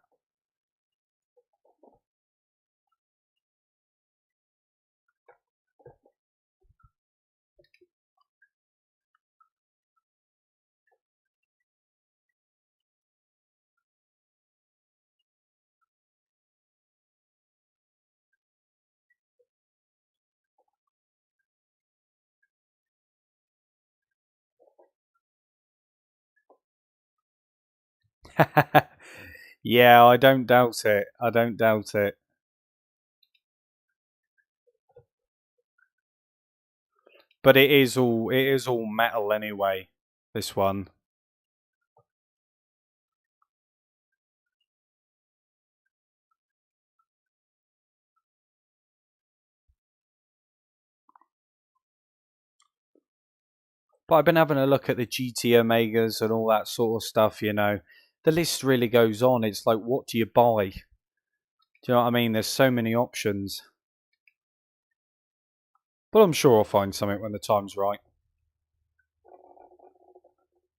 that. Yeah, I don't doubt it. I don't doubt it. But it is all metal anyway. This one. But I've been having a look at the GT Omegas and all that sort of stuff. You know, the list really goes on. It's like, what do you buy? Do you know what I mean? There's so many options. But I'm sure I'll find something when the time's right.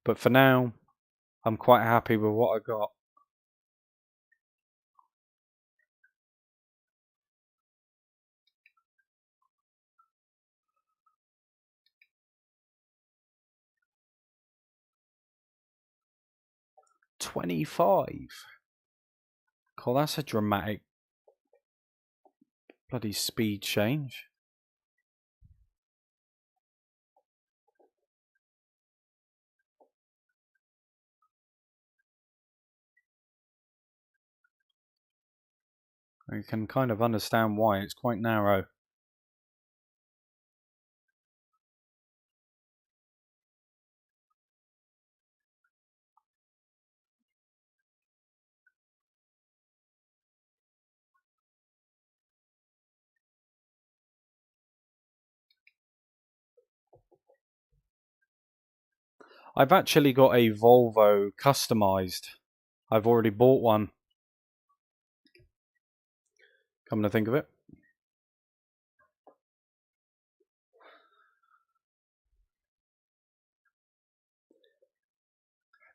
But for now, I'm quite happy with what I got. 25. Cool, that's a dramatic bloody speed change. You can kind of understand why it's quite narrow. I've actually got a Volvo customized. I've already bought one. Come to think of it.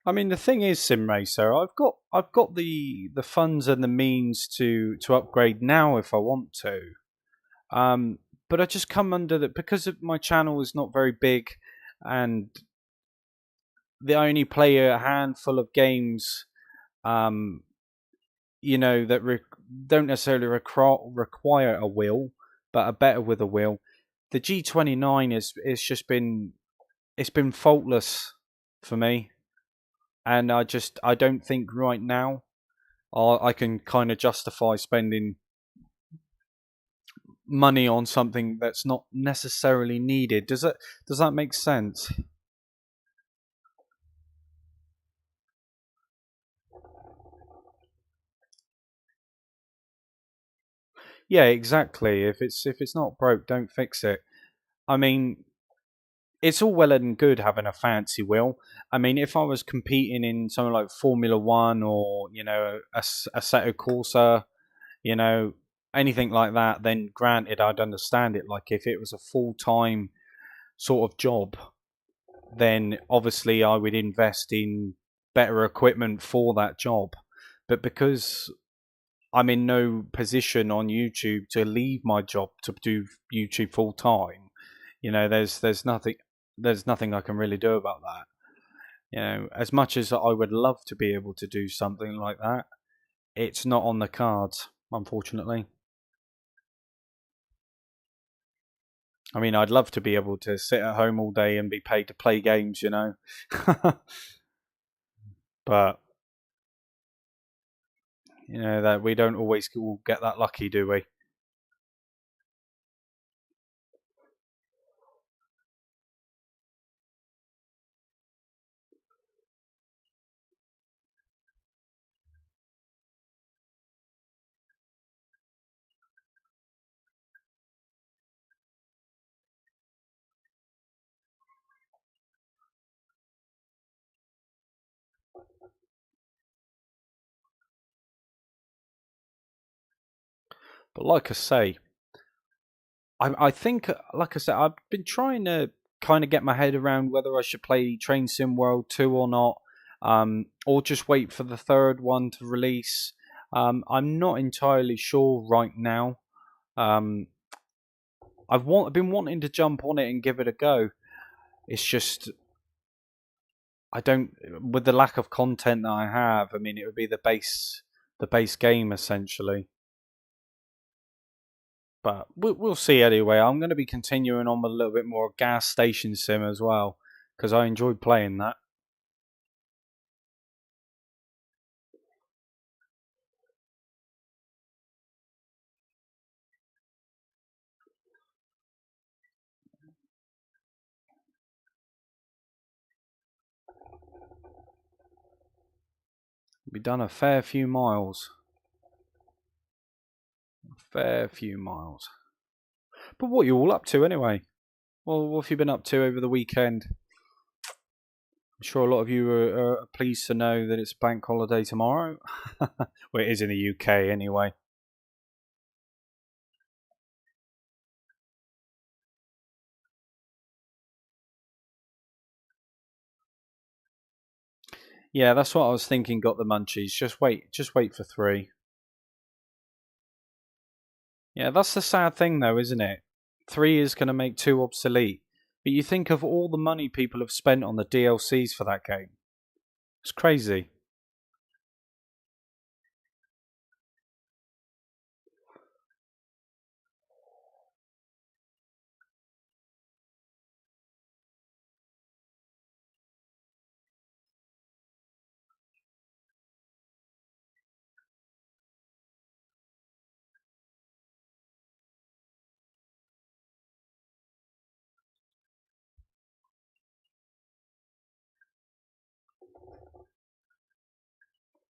I mean, the thing is, Sim Racer, I've got the funds and the means to upgrade now if I want to. Um, but I just come under that because of my channel is not very big, and they only play a handful of games. Um, that don't necessarily require a wheel, but are better with a wheel. The G29 is just been it's been faultless for me, and I don't think right now I can kind of justify spending money on something that's not necessarily needed. Does that make sense? Yeah, exactly. If it's not broke, don't fix it. I mean, it's all well and good having a fancy wheel. I mean, if I was competing in something like Formula One or Assetto Corsa, you know, anything like that, then granted, I'd understand it. Like if it was a full time sort of job, then obviously I would invest in better equipment for that job. But because I'm in no position on YouTube to leave my job to do YouTube full time, there's nothing I can really do about that. As much as I would love to be able to do something like that, it's not on the cards, unfortunately. I mean, I'd love to be able to sit at home all day and be paid to play games. But that we don't always get that lucky, do we? But like I say, I think, like I said, I've been trying to kind of get my head around whether I should play Train Sim World 2 or not, or just wait for the third one to release. I'm not entirely sure right now. Um, I've been wanting to jump on it and give it a go. It's just I don't, with the lack of content that I have. I mean, it would be the base game essentially. But we'll see anyway. I'm going to be continuing on with a little bit more gas station sim as well because I enjoyed playing that. We done a fair few miles, fair few miles. But what are you all up to anyway? Well, what have you been up to over the weekend? I'm sure a lot of you are pleased to know that it's bank holiday tomorrow. Well, it is in the UK anyway. Yeah, that's what I was thinking. Got the munchies. Just wait for 3. Yeah, that's the sad thing though, isn't it? 3 is going to make 2 obsolete. But you think of all the money people have spent on the DLCs for that game. It's crazy.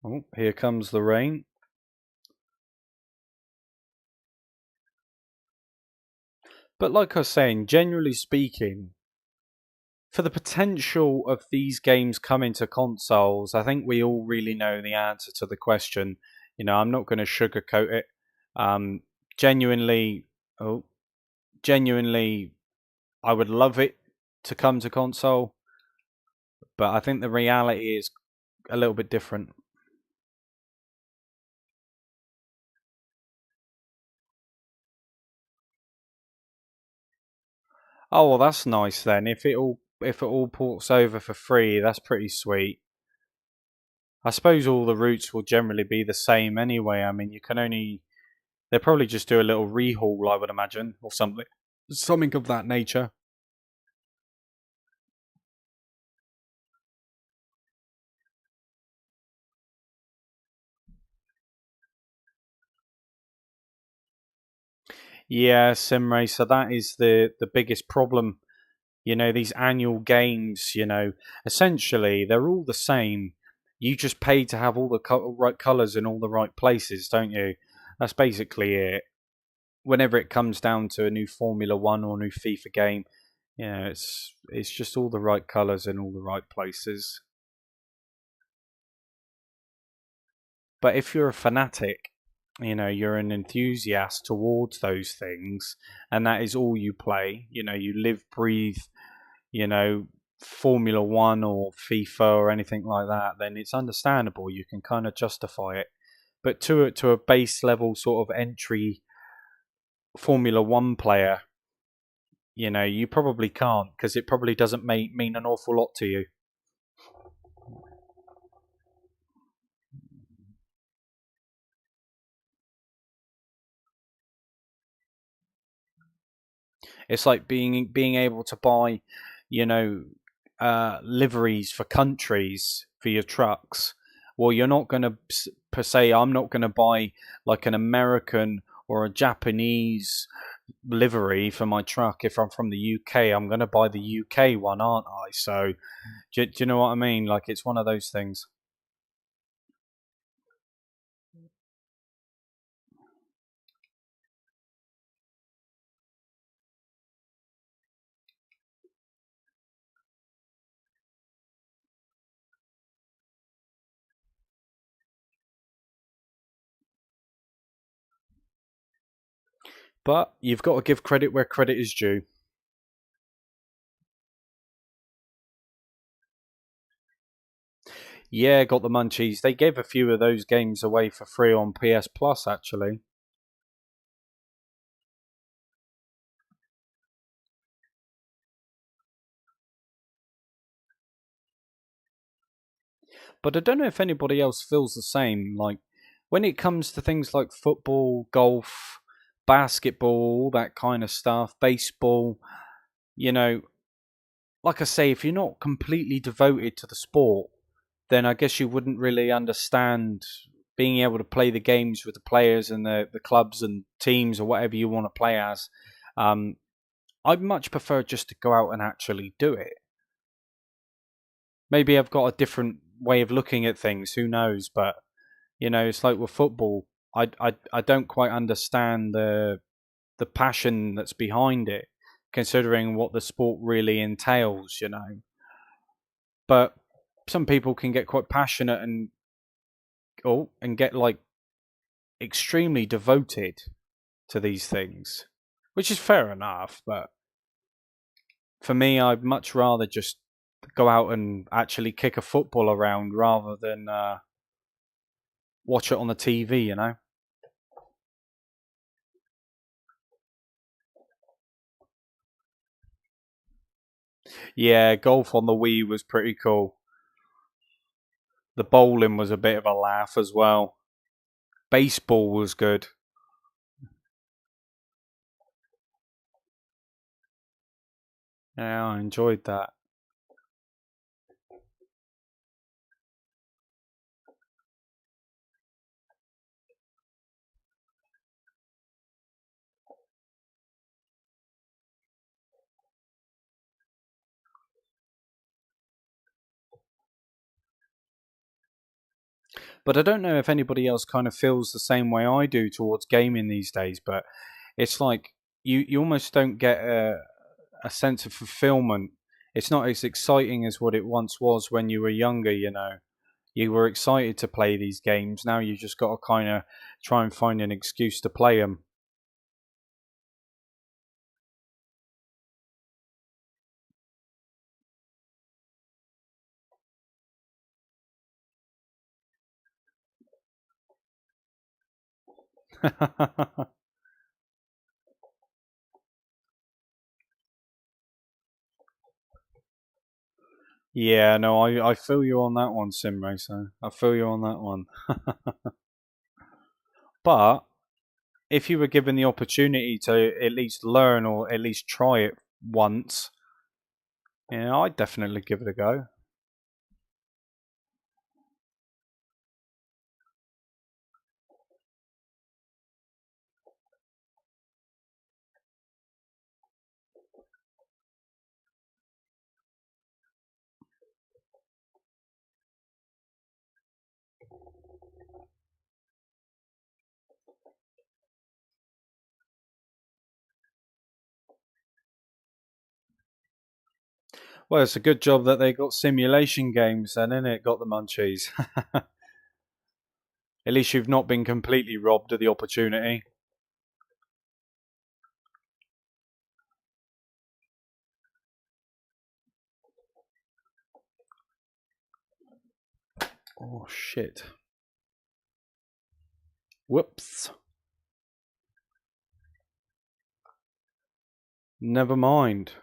Oh, here comes the rain. But like I was saying, generally speaking, For the potential of these games coming to consoles, I think we all really know the answer to the question. I'm not going to sugarcoat it. Um, genuinely, oh, genuinely, I would love it to come to console, but I think the reality is a little bit different. Oh well, that's nice then. If it all ports over for free, that's pretty sweet. I suppose all the routes will generally be the same anyway. I mean, you can only they'll probably just do a little rehaul, I would imagine, or something of that nature. Yeah, sim racer. That is the biggest problem. These annual games. Essentially they're all the same. You just pay to have all the right colors in all the right places, don't you? That's basically it. Whenever it comes down to a new Formula One or new FIFA game, it's just all the right colors in all the right places. But if you're a fanatic, you're an enthusiast towards those things, and that is all you play. You live, breathe, you know, Formula One or FIFA or anything like that, then it's understandable. You can kind of justify it. But to a base level sort of entry Formula One player, you probably can't because it probably doesn't mean an awful lot to you. It's like being able to buy, you know, liveries for countries for your trucks. Well, you're not going to per se. I'm not going to buy like an American or a Japanese livery for my truck if I'm from the UK. I'm going to buy the UK one, aren't I? So, do you know what I mean? Like it's one of those things. But you've got to give credit where credit is due. Yeah, got the munchies. They gave a few of those games away for free on PS Plus, actually. But I don't know if anybody else feels the same. Like when it comes to things like football, golf, basketball, all that kind of stuff, baseball, you know, like I say, if you're not completely devoted to the sport, then I guess you wouldn't really understand being able to play the games with the players and the clubs and teams or whatever you want to play as. Um, I'd much prefer just to go out and actually do it. Maybe I've got a different way of looking at things. Who knows? But it's like with football. I don't quite understand the passion that's behind it, considering what the sport really entails. But some people can get quite passionate and get like extremely devoted to these things, which is fair enough. But for me, I'd much rather just go out and actually kick a football around rather than watch it on the TV. Yeah, golf on the Wii was pretty cool. The bowling was a bit of a laugh as well. Baseball was good. Yeah, I enjoyed that. But I don't know if anybody else kind of feels the same way I do towards gaming these days. But it's like you almost don't get a sense of fulfillment It's not as exciting as what it once was when you were younger, You were excited to play these games. Now you just got to kind of try and find an excuse to play them. Yeah, no, I feel you on that one, Sim Racer. I feel you on that one. But if you were given the opportunity to at least learn or at least try it once, I'd definitely give it a go. Well, it's a good job that they got simulation games then, innit? Got the munchies. At least you've not been completely robbed of the opportunity. Oh, shit. Whoops. Never mind.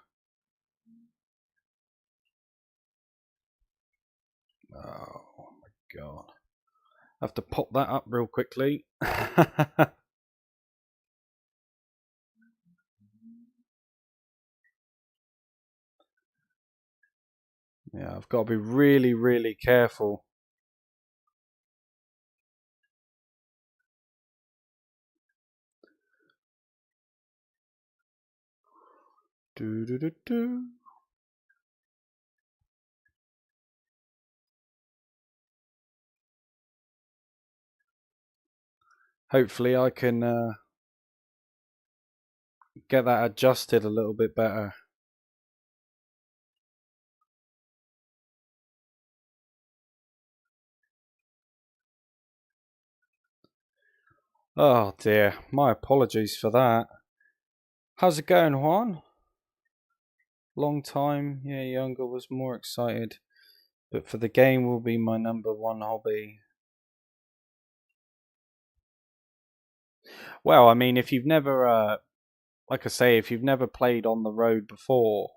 Oh, my God. I have to pop that up real quickly. Yeah, I've got to be really, really careful. Do do do do. Hopefully, I can get that adjusted a little bit better. Oh dear, my apologies for that. How's it going, Juan? Long time, yeah, younger was more excited, but for the game will be my #1 hobby. Well, I mean, if you've never, like I say, if you've never played on the road before,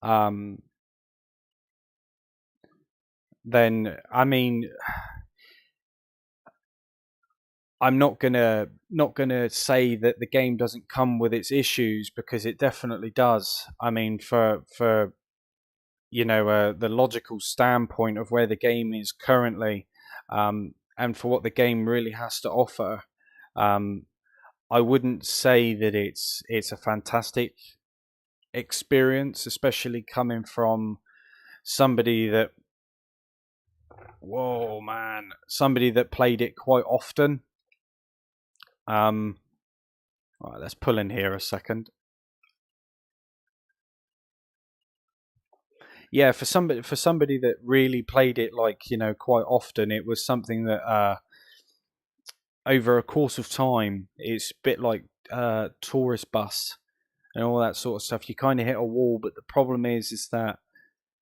um, then I mean, I'm not gonna say that the game doesn't come with its issues because it definitely does. I mean, for the logical standpoint of where the game is currently, and for what the game really has to offer, um, I wouldn't say that it's a fantastic experience, especially coming from somebody that somebody that played it quite often. All right, let's pull in here a second. Yeah, for somebody that really played it quite often, it was something that over a course of time, it's a bit like tourist bus and all that sort of stuff. You kind of hit a wall, but the problem is that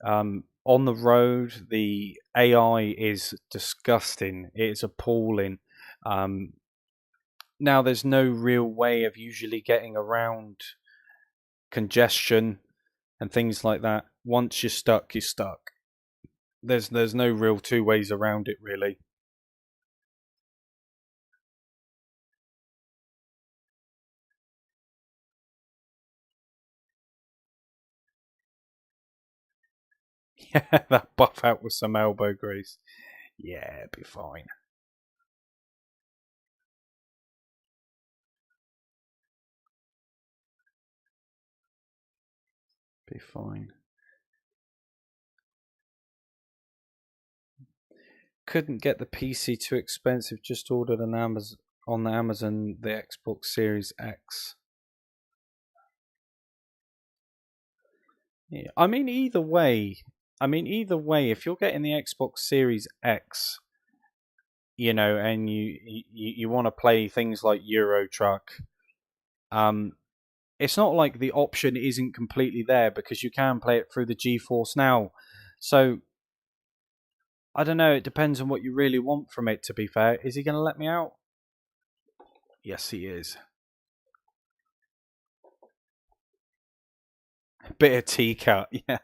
on the road, the AI is disgusting. It's appalling. Um, Now, there's no real way of usually getting around congestion and things like that. Once you're stuck, you're stuck. There's no real two ways around it, really. Yeah, that buff out with some elbow grease. Yeah, be fine. Be fine. Couldn't get the PC too expensive. Just ordered an Amazon on the Amazon the Xbox Series X. Yeah. I mean, either way, if you're getting the Xbox Series X, and you want to play things like Euro Truck, um, it's not like the option isn't completely there because you can play it through the GeForce Now. So I don't know. It depends on what you really want from it. To be fair, is he going to let me out? Yes, he is. Bit of tea cut, yeah.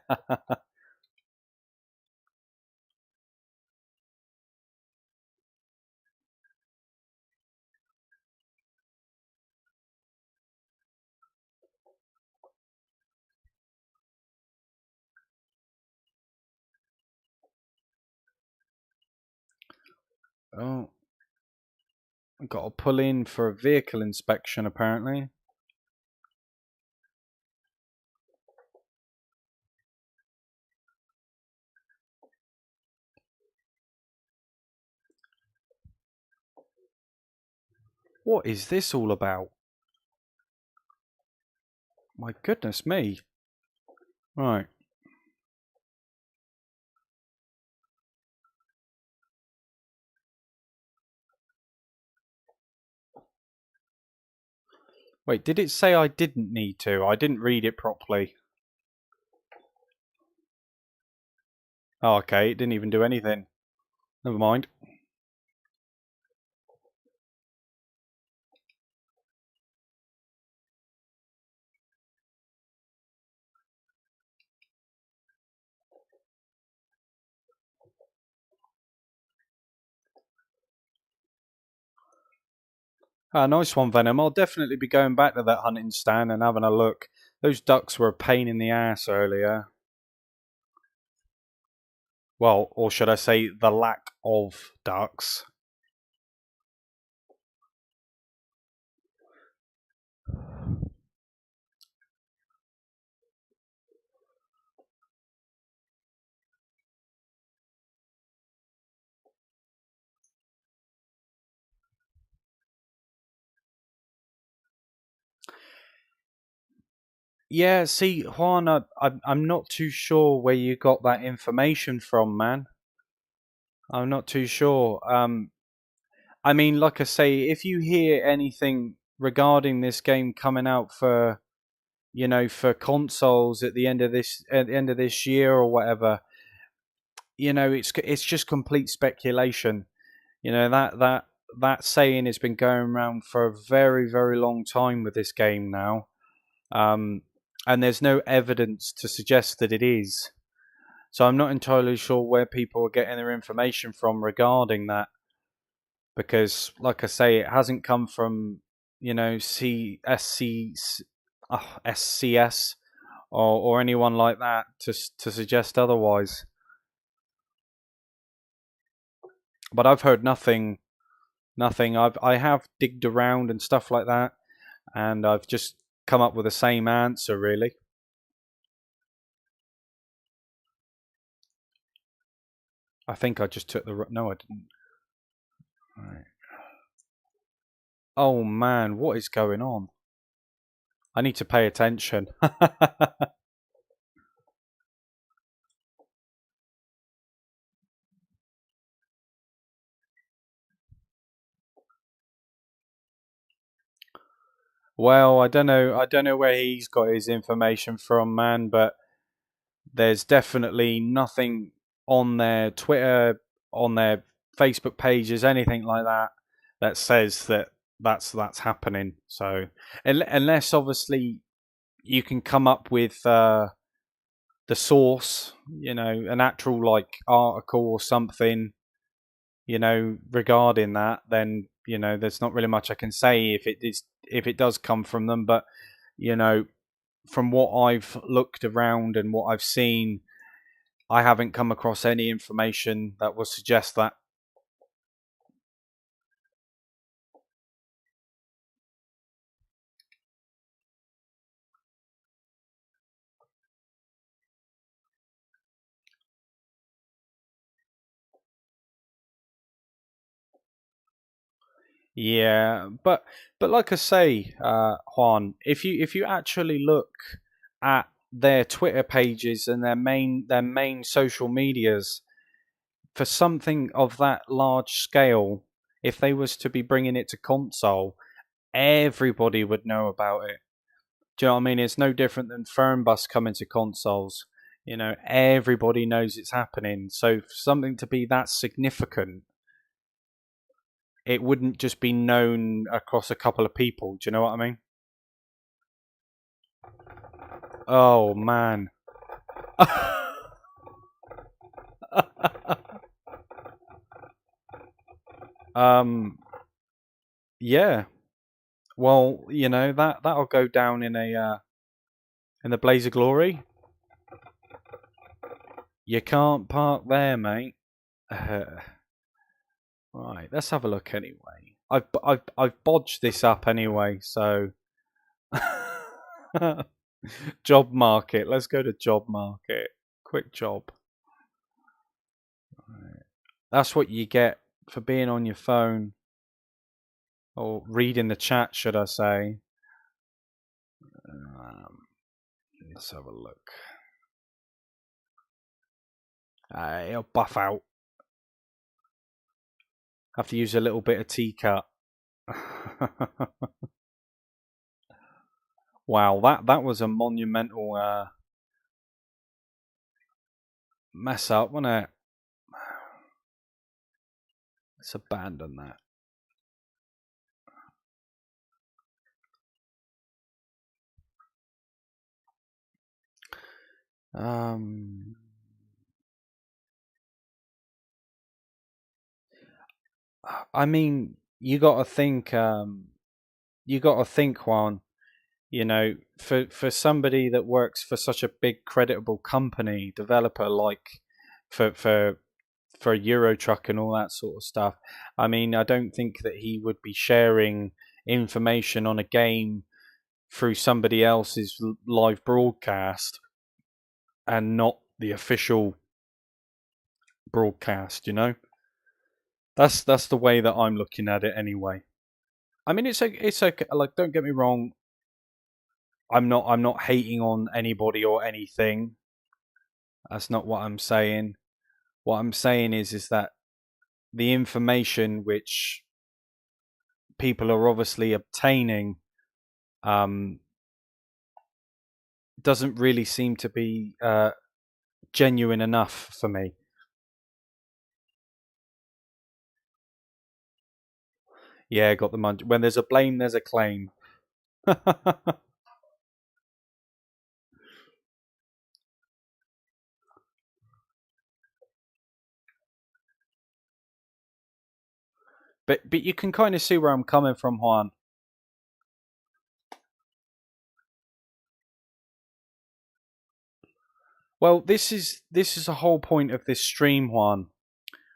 Oh, I've got to pull in for a vehicle inspection apparently. What is this all about? My goodness me. Right. Wait, did it say I didn't need to? I didn't read it properly. Oh, okay, it didn't even do anything. Never mind. Ah, nice one, Venom. I'll definitely be going back to that hunting stand and having a look. Those ducks were a pain in the ass earlier. Well, or should I say the lack of ducks. Yeah, see, Juan, I'm not too sure where you got that information from, man. I'm not too sure. I mean, like I say, if you hear anything regarding this game coming out for, for consoles at the end of this year or whatever, it's just complete speculation. That saying has been going around for a very very long time with this game now, um, and there's no evidence to suggest that it is. So I'm not entirely sure where people are getting their information from regarding that, because, like I say, it hasn't come from CSC, SCS, or anyone like that to suggest otherwise. But I've heard nothing. Nothing. I have digged around and stuff like that, and I've just come up with the same answer. Really, I think I just took the. No, I didn't. Right. Oh man, what is going on? I need to pay attention. Well, I don't know. I don't know where he's got his information from, man. But there's definitely nothing on their Twitter, on their Facebook pages, anything like that, that says that that's happening. So, unless obviously you can come up with the source, an actual like article or something, regarding that, then there's not really much I can say if it does come from them. But you know, from what I've looked around and what I've seen, I haven't come across any information that would suggest that. Yeah, but like I say, Juan, if you actually look at their Twitter pages and their main social medias for something of that large scale. If they was to be bringing it to console, everybody would know about it. Do you know what I mean? It's no different than Fernbus coming to consoles. Everybody knows it's happening. So for something to be that significant, it wouldn't just be known across a couple of people. Do you know what I mean? Oh man. um. Yeah. Well, that'll go down in the blaze of glory. You can't park there, mate. Right. Let's have a look anyway. I've bodged this up anyway. So job market. Let's go to job market. Quick job. Right. That's what you get for being on your phone. Or reading the chat, should I say. Let's have a look. It'll buff out. Have to use a little bit of T-cut. Wow, that was a monumental mess up, wasn't it? Let's abandon that. I mean, you got to think. Juan. For somebody that works for such a big, creditable company, developer like for Euro Truck and all that sort of stuff. I mean, I don't think that he would be sharing information on a game through somebody else's live broadcast and not the official broadcast. That's the way that I'm looking at it anyway. I mean, it's okay. Like, don't get me wrong. I'm not hating on anybody or anything. That's not what I'm saying. What I'm saying is that the information which people are obviously obtaining doesn't really seem to be genuine enough for me. Yeah, got the munch. When there's a blame, there's a claim. But you can kind of see where I'm coming from, Juan. Well, this is the whole point of this stream, Juan,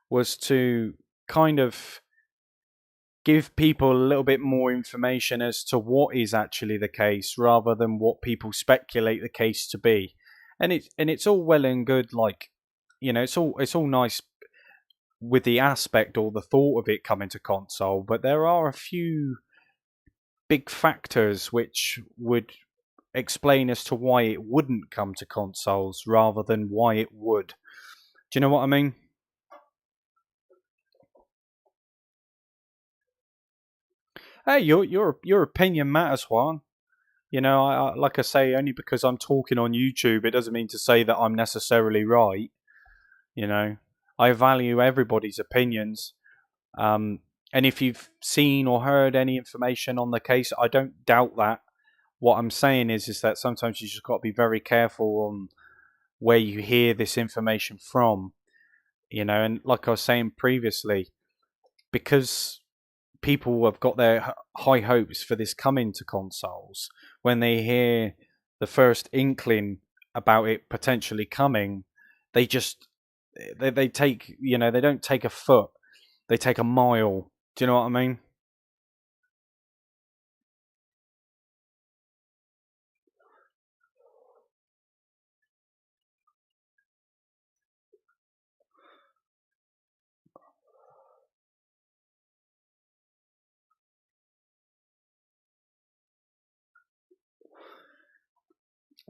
was to kind of give people a little bit more information as to what is actually the case, rather than what people speculate the case to be. And it's all well and good, like, it's all nice with the aspect or the thought of it coming to console, but there are a few big factors which would explain as to why it wouldn't come to consoles rather than why it would. Do you know what I mean? Hey, your opinion matters, Juan. Like I say, only because I'm talking on YouTube, it doesn't mean to say that I'm necessarily right. I value everybody's opinions. And if you've seen or heard any information on the case, I don't doubt that. What I'm saying is that sometimes you just got to be very careful on where you hear this information from. And like I was saying previously, because people have got their high hopes for this coming to consoles, when they hear the first inkling about it potentially coming, they just they take they don't take a foot, they take a mile. Do you know what I mean?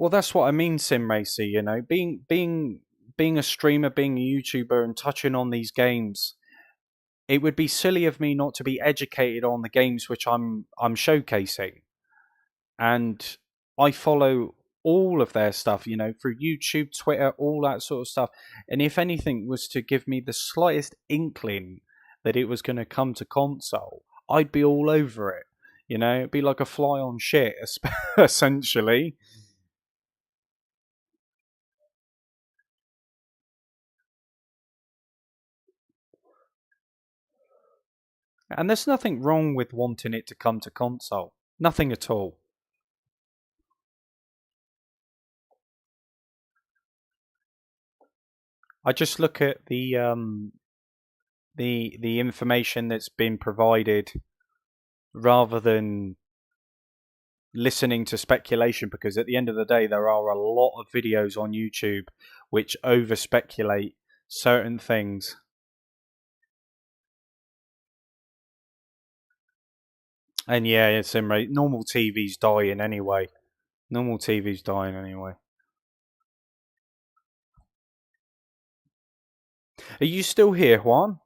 Well, that's what I mean, Sim Racer. You know, being a streamer, being a YouTuber, and touching on these games, it would be silly of me not to be educated on the games which I'm showcasing. And I follow all of their stuff, you know, through YouTube, Twitter, all that sort of stuff. And if anything was to give me the slightest inkling that it was going to come to console, I'd be all over it. You know, it'd be like a fly on shit, essentially. And there's nothing wrong with wanting it to come to console. Nothing at all. I just look at the information that's been provided rather than listening to speculation, because at the end of the day there are a lot of videos on YouTube which over speculate certain things. And yeah, it's in normal TV's dying anyway. Normal TV's dying anyway. Are you still here, Juan?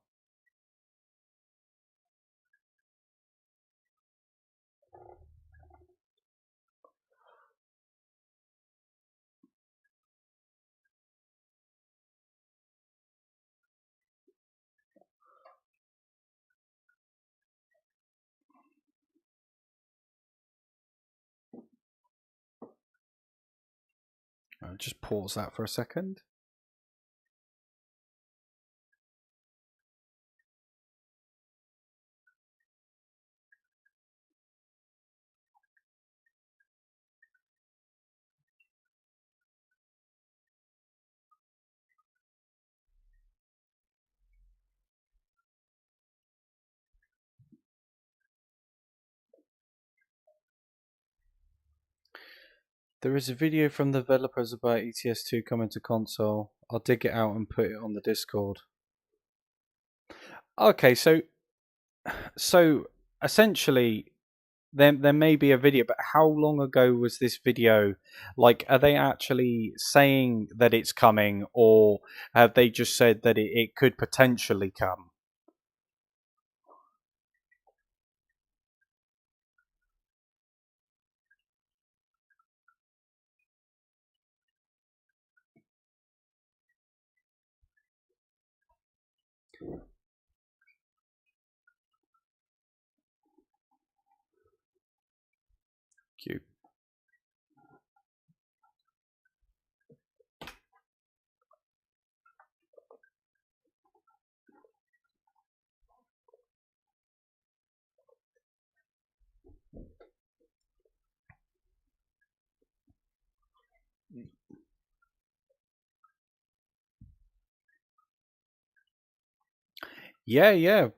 I'll just pause that for a second. There is a video from the developers about ETS2 coming to console. I'll dig it out and put it on the Discord. Okay, so essentially there may be a video, but how long ago was this video? Like, are they actually saying that it's coming, or have they just said that it could potentially come? Cute. Yeah, yeah.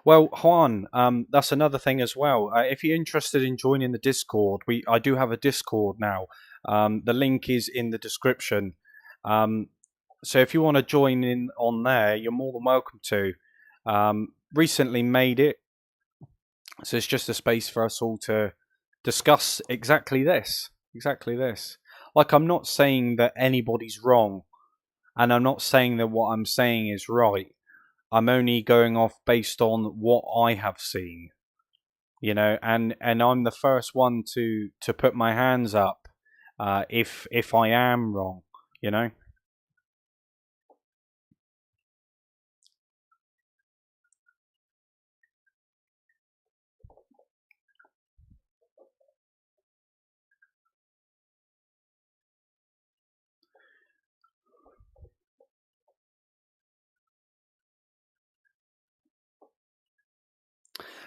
Well, Juan, that's another thing as well. If you're interested in joining the Discord, I do have a Discord now. The link is in the description. Um, so if you want to join in on there, you're more than welcome to. Recently made it, so it's just a space for us all to discuss exactly this. Exactly this. Like, I'm not saying that anybody's wrong, and I'm not saying that what I'm saying is right. I'm only going off based on what I have seen, you know, and I'm the first one to put my hands up if I am wrong, you know.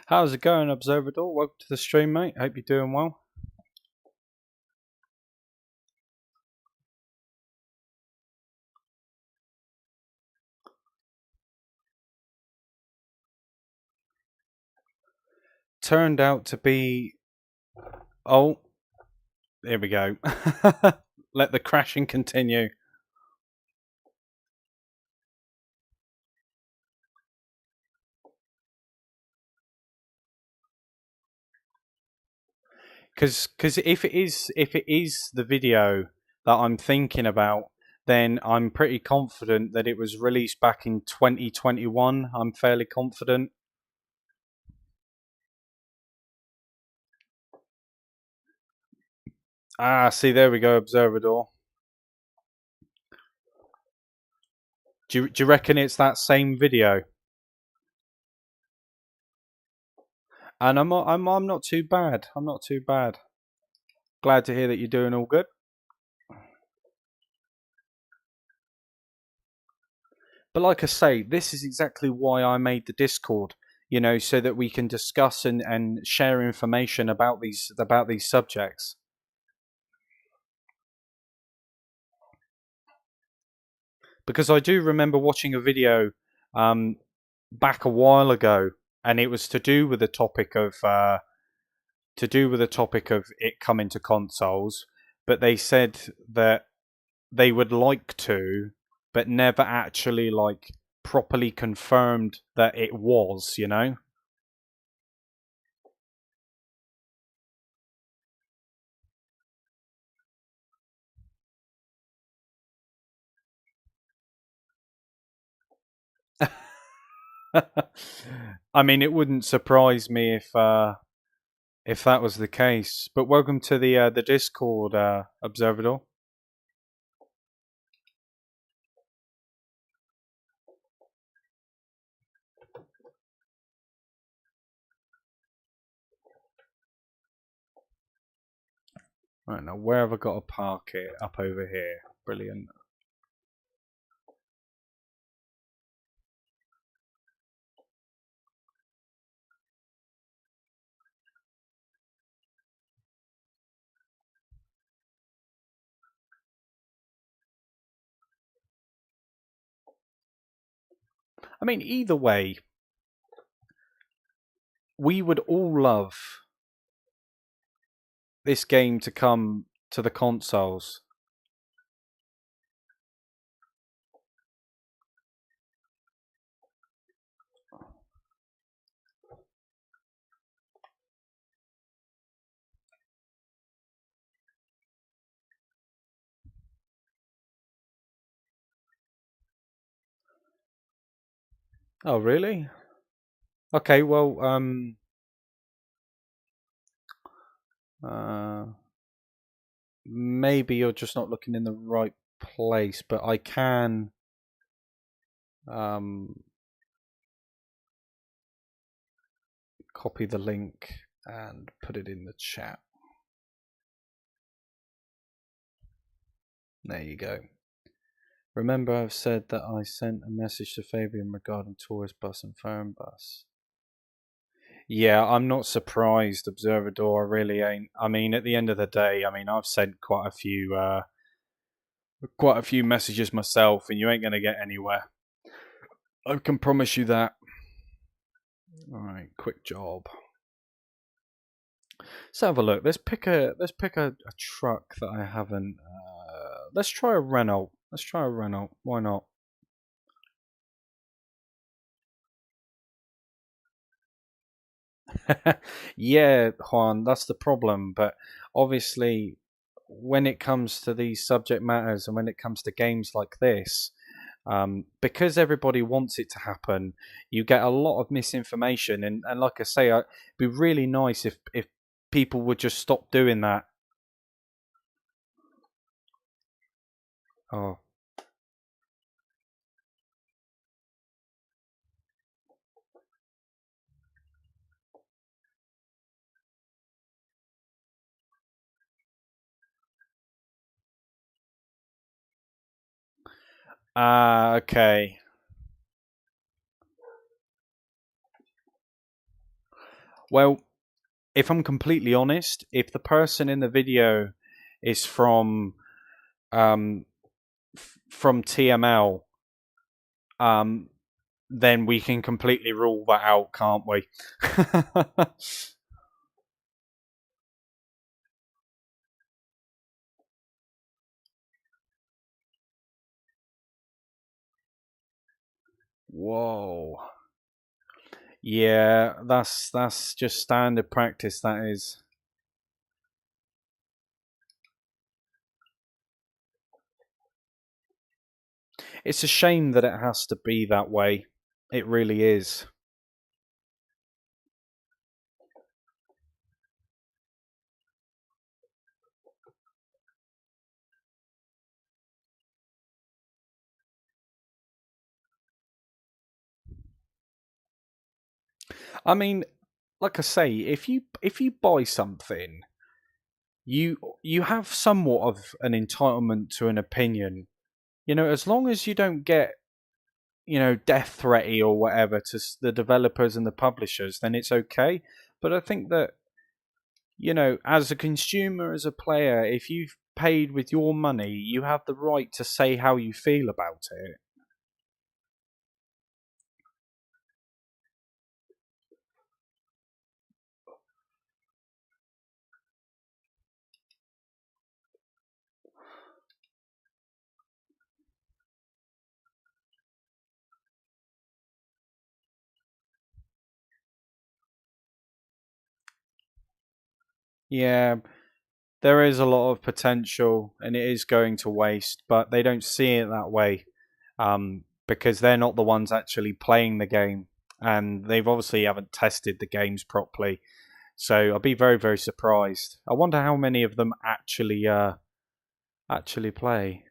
How's it going, Observador? Welcome to the stream, mate. Hope you're doing well. Turned out to be, oh, there we go. Let the crashing continue. Because if it is the video that I'm thinking about, then I'm pretty confident that it was released back in 2021. I'm fairly confident. Ah, see, there we go, Observador. Do you reckon it's that same video? And I'm not too bad. I'm not too bad. Glad to hear that you're doing all good. But like I say, this is exactly why I made the Discord. So that we can discuss and share information about these subjects. Because I do remember watching a video um, back a while ago, and it was to do with the topic of it coming to consoles, but they said that they would like to, but never actually like properly confirmed that it was. I mean, it wouldn't surprise me if that was the case. But welcome to the Discord, Observador. Right, now where have I got to park it? Up over here. Brilliant. I mean, either way, we would all love this game to come to the consoles. Oh, really? Okay, well, uh, maybe you're just not looking in the right place, but I can um, copy the link and put it in the chat. There you go. Remember, I've said that I sent a message to Fabian regarding tourist bus and phone bus. Yeah, I'm not surprised, Observador. I really ain't. I mean, at the end of the day, I mean, I've sent quite a few messages myself, and you ain't gonna get anywhere. I can promise you that. All right, quick job. Let's have a look. Let's pick a truck that I haven't. Let's try a Renault. Let's try a Renault. Why not? Yeah, Juan, that's the problem. But obviously, when it comes to these subject matters and when it comes to games like this, because everybody wants it to happen, you get a lot of misinformation. And like I say, it'd be really nice if people would just stop doing that. Oh, okay. Well, if I'm completely honest, if the person in the video is um, from TML, um, then we can completely rule that out, can't we? Whoa. Yeah, that's just standard practice. That is. It's a shame that it has to be that way. It really is. I mean, like I say, if you buy something, you have somewhat of an entitlement to an opinion. As long as you don't get death threaty or whatever to the developers and the publishers, then it's okay. But I think that as a consumer, as a player, if you've paid with your money, you have the right to say how you feel about it. Yeah, there is a lot of potential and it is going to waste, but they don't see it that way because they're not the ones actually playing the game and they've obviously haven't tested the games properly. So I'd be very, very surprised. I wonder how many of them actually play.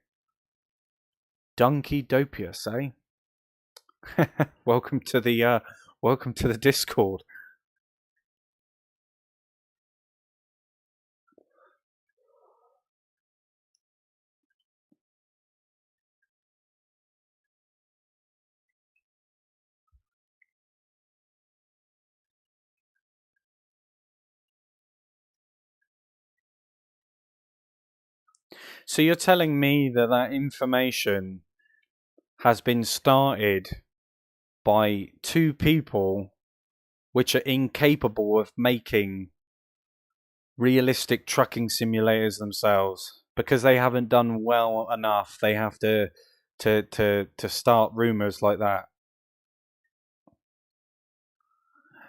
Donkey Dopius, eh? welcome to the welcome to the Discord. So you're telling me that that information has been started by two people which are incapable of making realistic trucking simulators themselves because they haven't done well enough. They have to start rumors like that.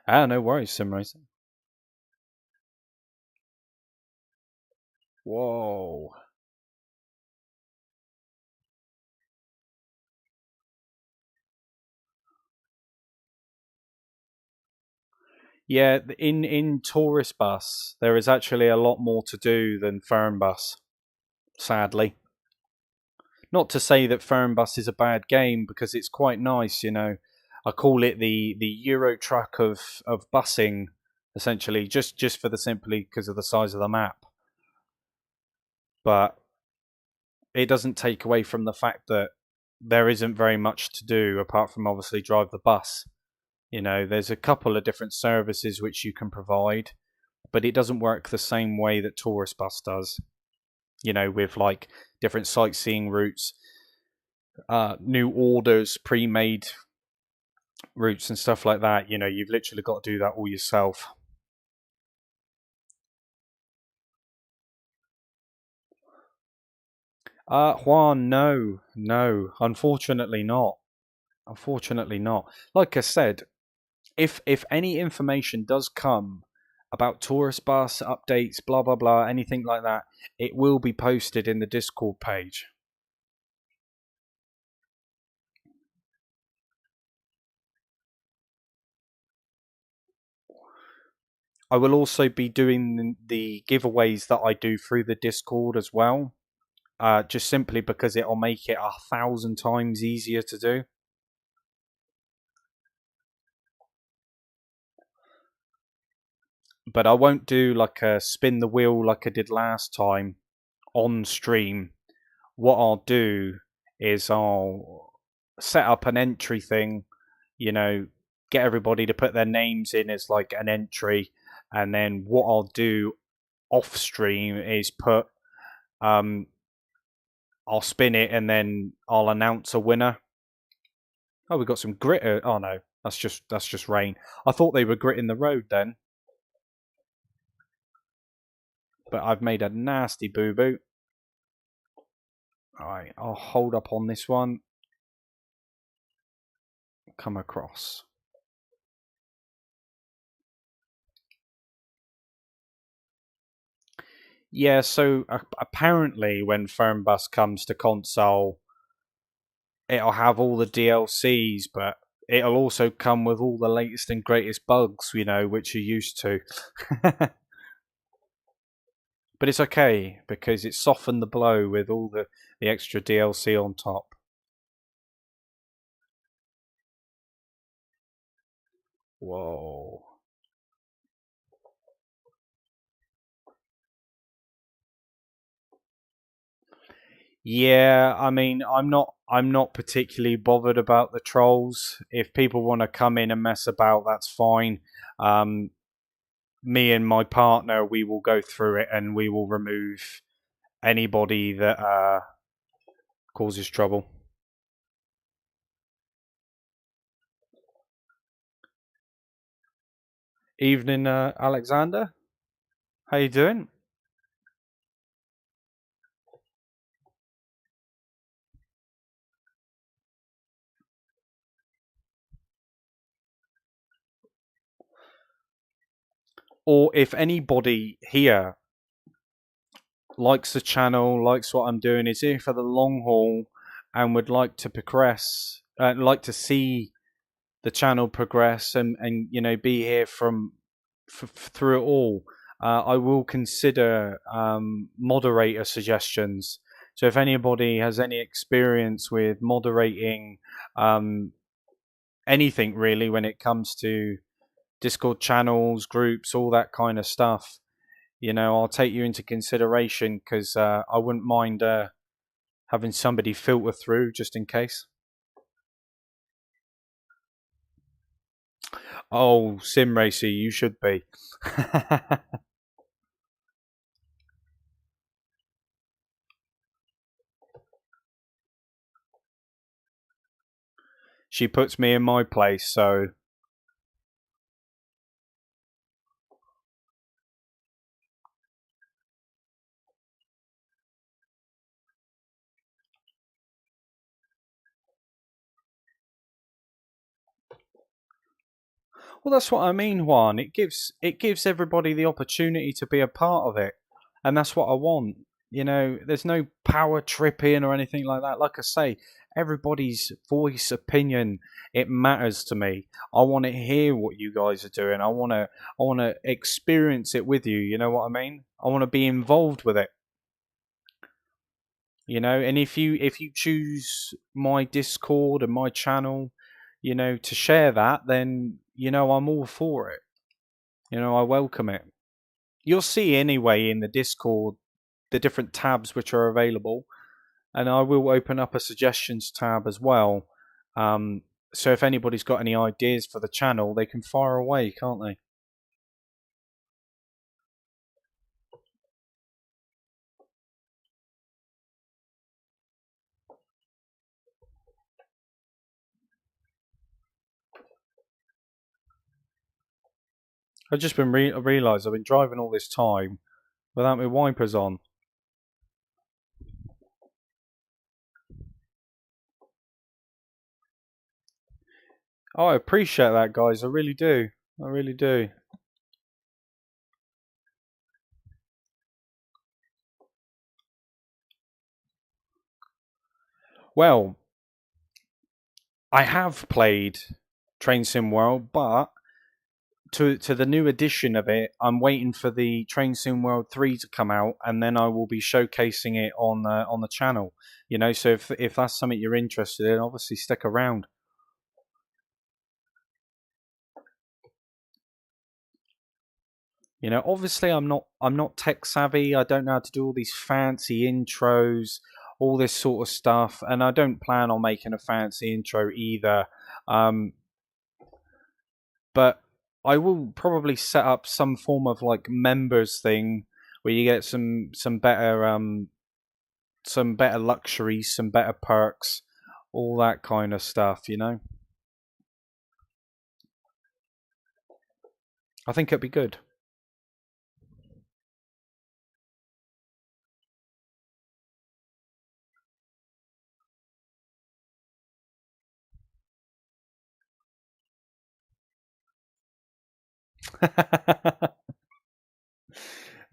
Ah, no worries, Simraiser. Whoa. Yeah, in tourist bus, there is actually a lot more to do than fern bus. Sadly, not to say that fern bus is a bad game because it's quite nice. I call it the Euro truck of busing, essentially, just for the simply because of the size of the map. But it doesn't take away from the fact that there isn't very much to do apart from obviously drive the bus. There's a couple of different services which you can provide, but it doesn't work the same way that tourist bus does. With like different sightseeing routes, new orders, pre-made routes, and stuff like that. You've literally got to do that all yourself. Juan, no, no, unfortunately not. Unfortunately not. Like I said, if any information does come about tourist bus updates, blah blah blah, anything like that, it will be posted in the Discord page. I will also be doing the giveaways that I do through the Discord as well, just simply because it'll make it 1,000 times easier to do. But I won't do like a spin the wheel like I did last time on stream. What I'll do is I'll set up an entry thing, you know, get everybody to put their names in as like an entry, and then what I'll do off stream is um I'll spin it and then I'll announce a winner. Oh, we got some grit. Oh no, that's just rain. I thought they were gritting the road then, but I've made a nasty boo boo. All right, I'll hold up on this one. Come across. Yeah, so apparently when Fernbus comes to console, it'll have all the DLCs, but it'll also come with all the latest and greatest bugs, which you're used to. But it's okay because it softened the blow with all the extra DLC on top. Whoa. Yeah, I mean, I'm not particularly bothered about the trolls. If people want to come in and mess about, that's fine. Um, Me and my partner, we will go through it and we will remove anybody that causes trouble. Evening, Alexander. How you doing? Or if anybody here likes the channel, likes what I'm doing, is here for the long haul, and would like to progress, like to see the channel progress, and be here through it all, I will consider moderator suggestions. So if anybody has any experience with moderating um, anything really when it comes to Discord channels, groups, all that kind of stuff, I'll take you into consideration because I wouldn't mind having somebody filter through just in case. Oh, Sim Racer, you should be. She puts me in my place, so well, that's what I mean, Juan. It gives everybody the opportunity to be a part of it, and that's what I want. There's no power tripping or anything like that. Like I say, everybody's voice, opinion, it matters to me. I want to hear what you guys are doing. I want to experience it with you. You know what I mean? I want to be involved with it. And if you choose my Discord and my channel, to share that, then I'm all for it. I welcome it. You'll see anyway in the Discord the different tabs which are available, and I will open up a suggestions tab as well. Um, so if anybody's got any ideas for the channel, they can fire away, can't they? I've just been realised I've been driving all this time without my wipers on. Oh, I appreciate that, guys. I really do. I really do. Well, I have played Train Sim World, but to the new edition of it, I'm waiting for the Train Sim World 3 to come out, and then I will be showcasing it on the channel. So if that's something you're interested in, obviously stick around. Obviously I'm not tech savvy. I don't know how to do all these fancy intros, all this sort of stuff, and I don't plan on making a fancy intro either. Um, but I will probably set up some form of like members thing where you get some better luxuries, some better perks, all that kind of stuff. I think it'd be good.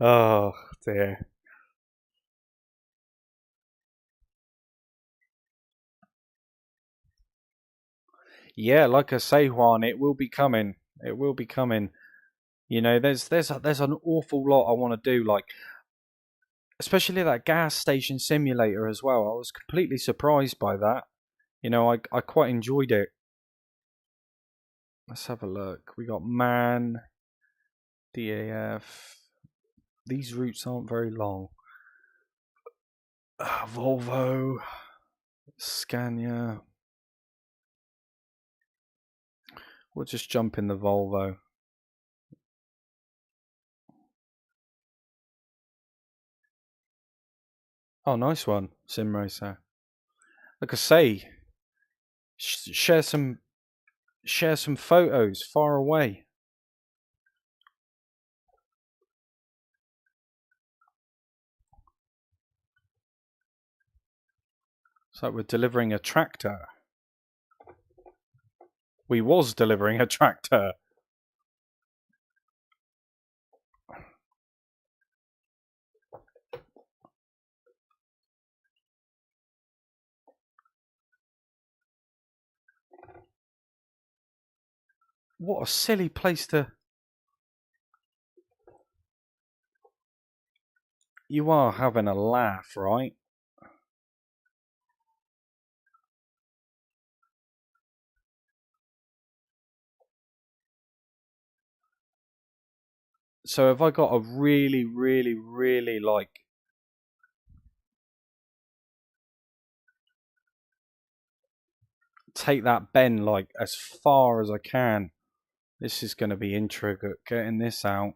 Oh dear. Yeah, like I say, Juan, it will be coming. It will be coming. You know, there's an awful lot I want to do, like especially that gas station simulator as well. I was completely surprised by that. You know, I quite enjoyed it. Let's have a look. We got Man, DAF. These routes aren't very long. Volvo, Scania. We'll just jump in the Volvo. Oh, nice one, Sim Racer. Like I say, share some photos far away. It's like we're delivering a tractor. We was delivering a tractor. What a silly place to... You are having a laugh, right? So have I got a really, really, really like... Take that bend like as far as I can. This is going to be intricate, getting this out.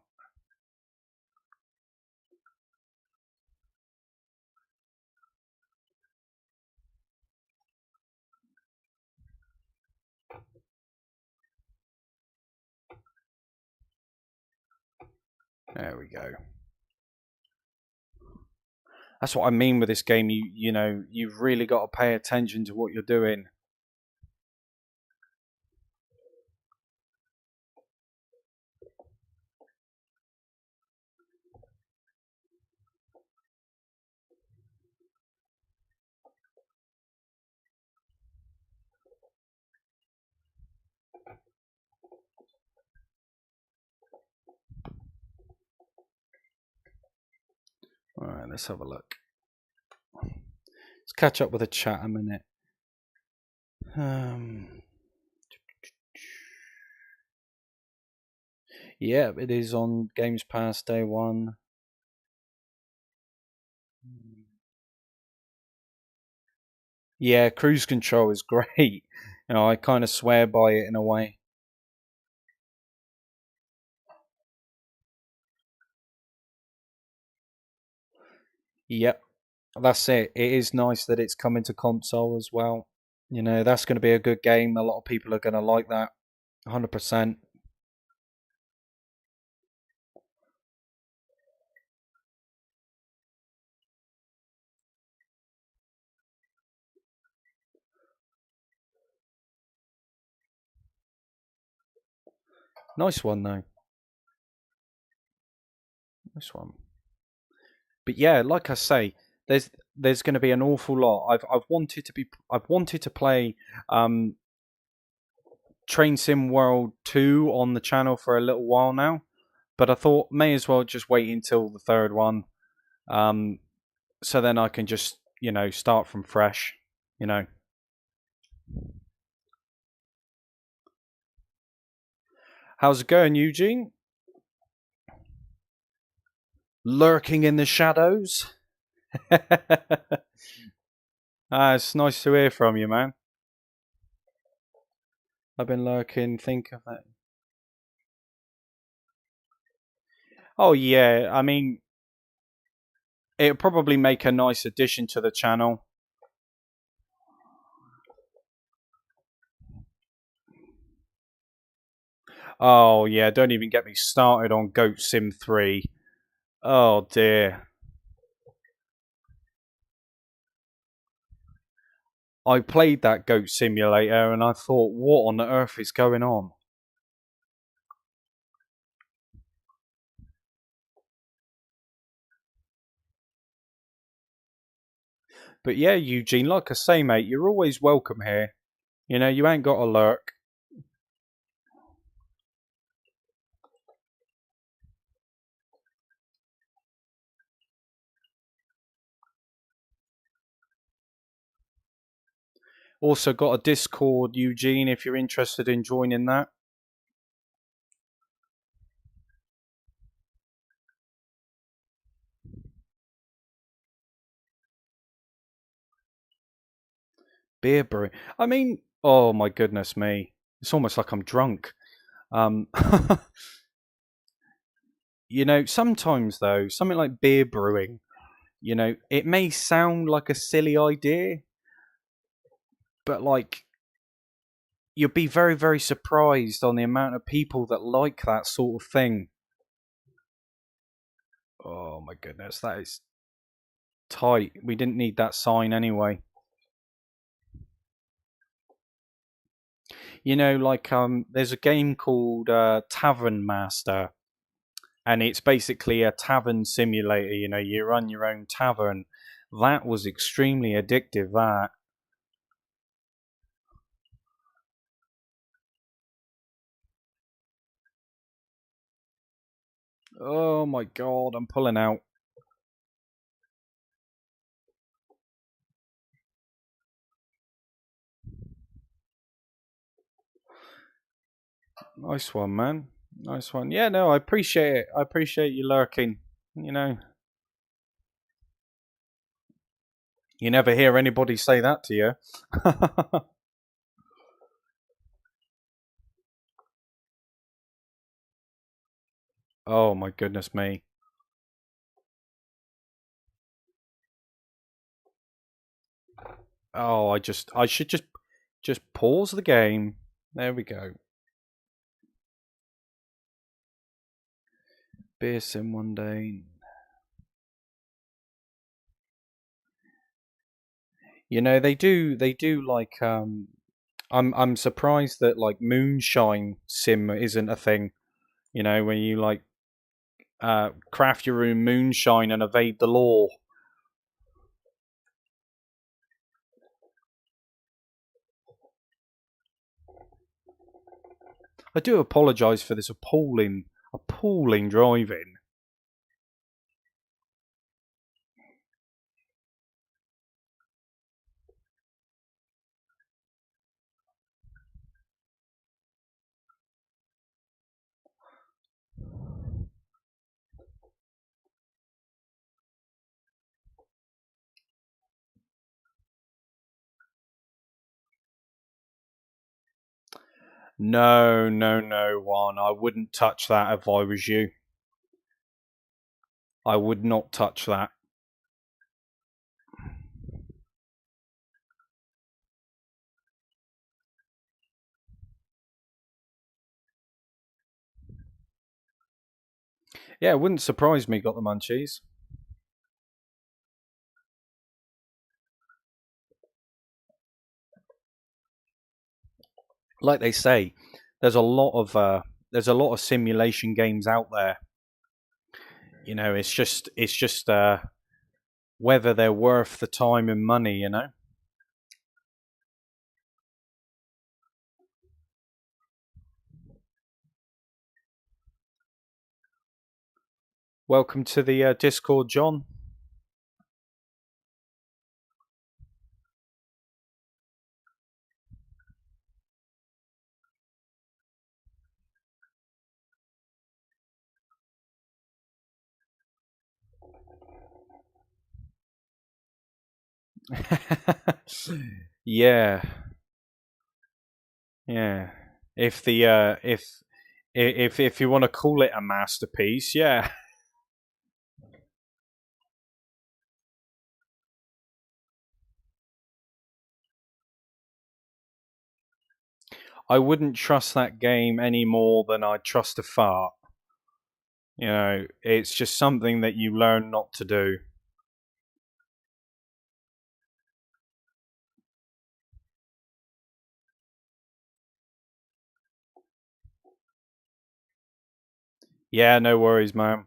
There we go. That's what I mean with this game. You know, you've really got to pay attention to what you're doing. All right, let's have a look. Let's catch up with the chat a minute. Yeah, it is on Games Pass day one. Yeah, cruise control is great. You know, I kind of swear by it in a way. Yep, that's it. It is nice that it's coming to console as well. You know, that's going to be a good game. A lot of people are going to like that. 100%. Nice one, though. Nice one. But yeah, like I say, there's going to be an awful lot. I've wanted to play um, Train Sim World 2 on the channel for a little while now, but I thought may as well just wait until the third one, so then I can just start from fresh. You know, how's it going, Eugene? Lurking in the shadows. It's nice to hear from you, man. I've been lurking. Think of it. Oh yeah, I mean, it'll probably make a nice addition to the channel. Oh yeah, don't even get me started on Goat Sim 3. Oh dear. I played that Goat Simulator and I thought, what on earth is going on? But yeah, Eugene, like I say, mate, you're always welcome here. You know, you ain't got to lurk. Also got a Discord, Eugene, if you're interested in joining that. Beer brewing. I mean, oh my goodness me. It's almost like I'm drunk. Um, you know, sometimes though, something like beer brewing, you know, it may sound like a silly idea, but like you'll be very, very surprised on the amount of people that like that sort of thing. Oh my goodness, that is tight. We didn't need that sign anyway. You know, like there's a game called Tavern Master, and it's basically a tavern simulator. You know, you run your own tavern. That was extremely addictive. That. Oh my god, I'm pulling out. Nice one, man. Nice one. Yeah, no, I appreciate it. I appreciate you lurking. You know, you never hear anybody say that to you. Oh my goodness me. Oh, I should just pause the game. There we go. Beer sim one day. You know, they do like I'm surprised that like moonshine sim isn't a thing. You know, when you like craft your own moonshine and evade the law. I do apologise for this appalling driving. No, no, no, Juan. I wouldn't touch that if I was you. I would not touch that. Yeah, it wouldn't surprise me. Got the munchies. Like they say, there's a lot of simulation games out there. You know, it's just whether they're worth the time and money. You know. Welcome to the Discord, John. Yeah, yeah. If the if you want to call it a masterpiece, yeah. I wouldn't trust that game any more than I'd trust a fart. You know, it's just something that you learn not to do. Yeah, no worries, man.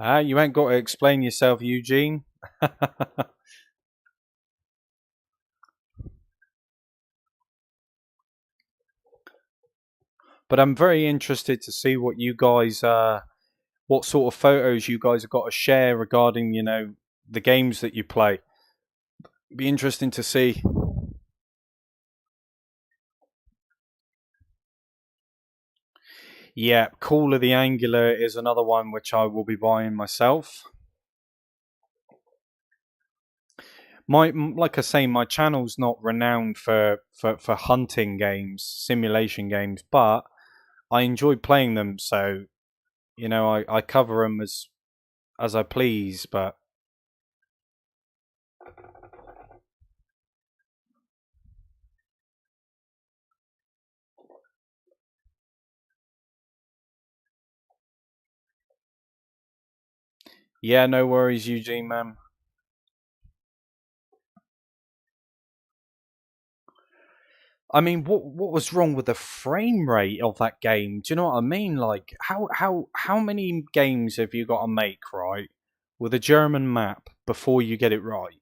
You ain't got to explain yourself, Eugene. But I'm very interested to see what you guys, what sort of photos you guys have got to share regarding, the games that you play. Be interesting to see. Yeah, Call of the Angular is another one which I will be buying myself. Like I say, my channel's not renowned for hunting games, simulation games, but I enjoy playing them. So I cover them as I please. But yeah, no worries, Eugene, man. I mean, what was wrong with the frame rate of that game? Do you know what I mean? Like, how many games have you got to make, right, with a German map before you get it right?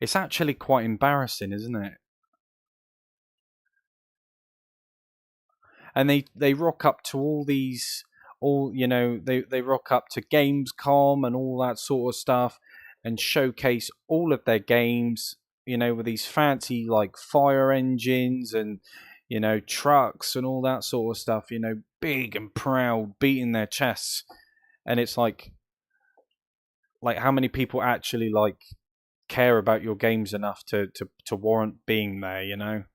It's actually quite embarrassing, isn't it? And they rock up to all these, they rock up to Gamescom and all that sort of stuff, and showcase all of their games, with these fancy like fire engines and trucks and all that sort of stuff, big and proud, beating their chests. And it's like how many people actually like care about your games enough to warrant being there?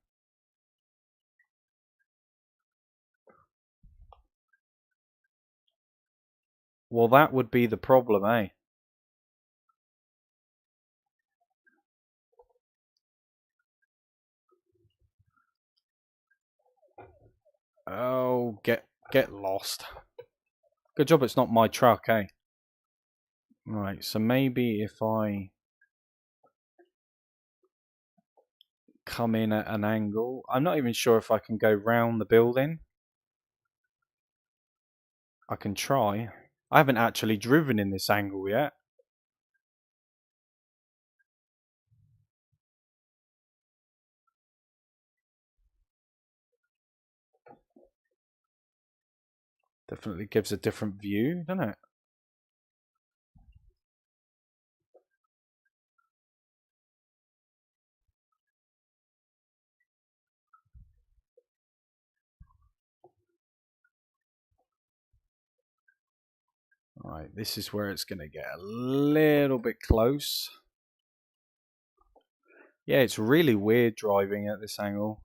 Well, that would be the problem, eh? Oh, get lost. Good job it's not my truck, eh? Right, so maybe if I come in at an angle, I'm not even sure if I can go round the building. I can try. I haven't actually driven in this angle yet. Definitely gives a different view, doesn't it? Right, this is where it's going to get a little bit close. Yeah, it's really weird driving at this angle.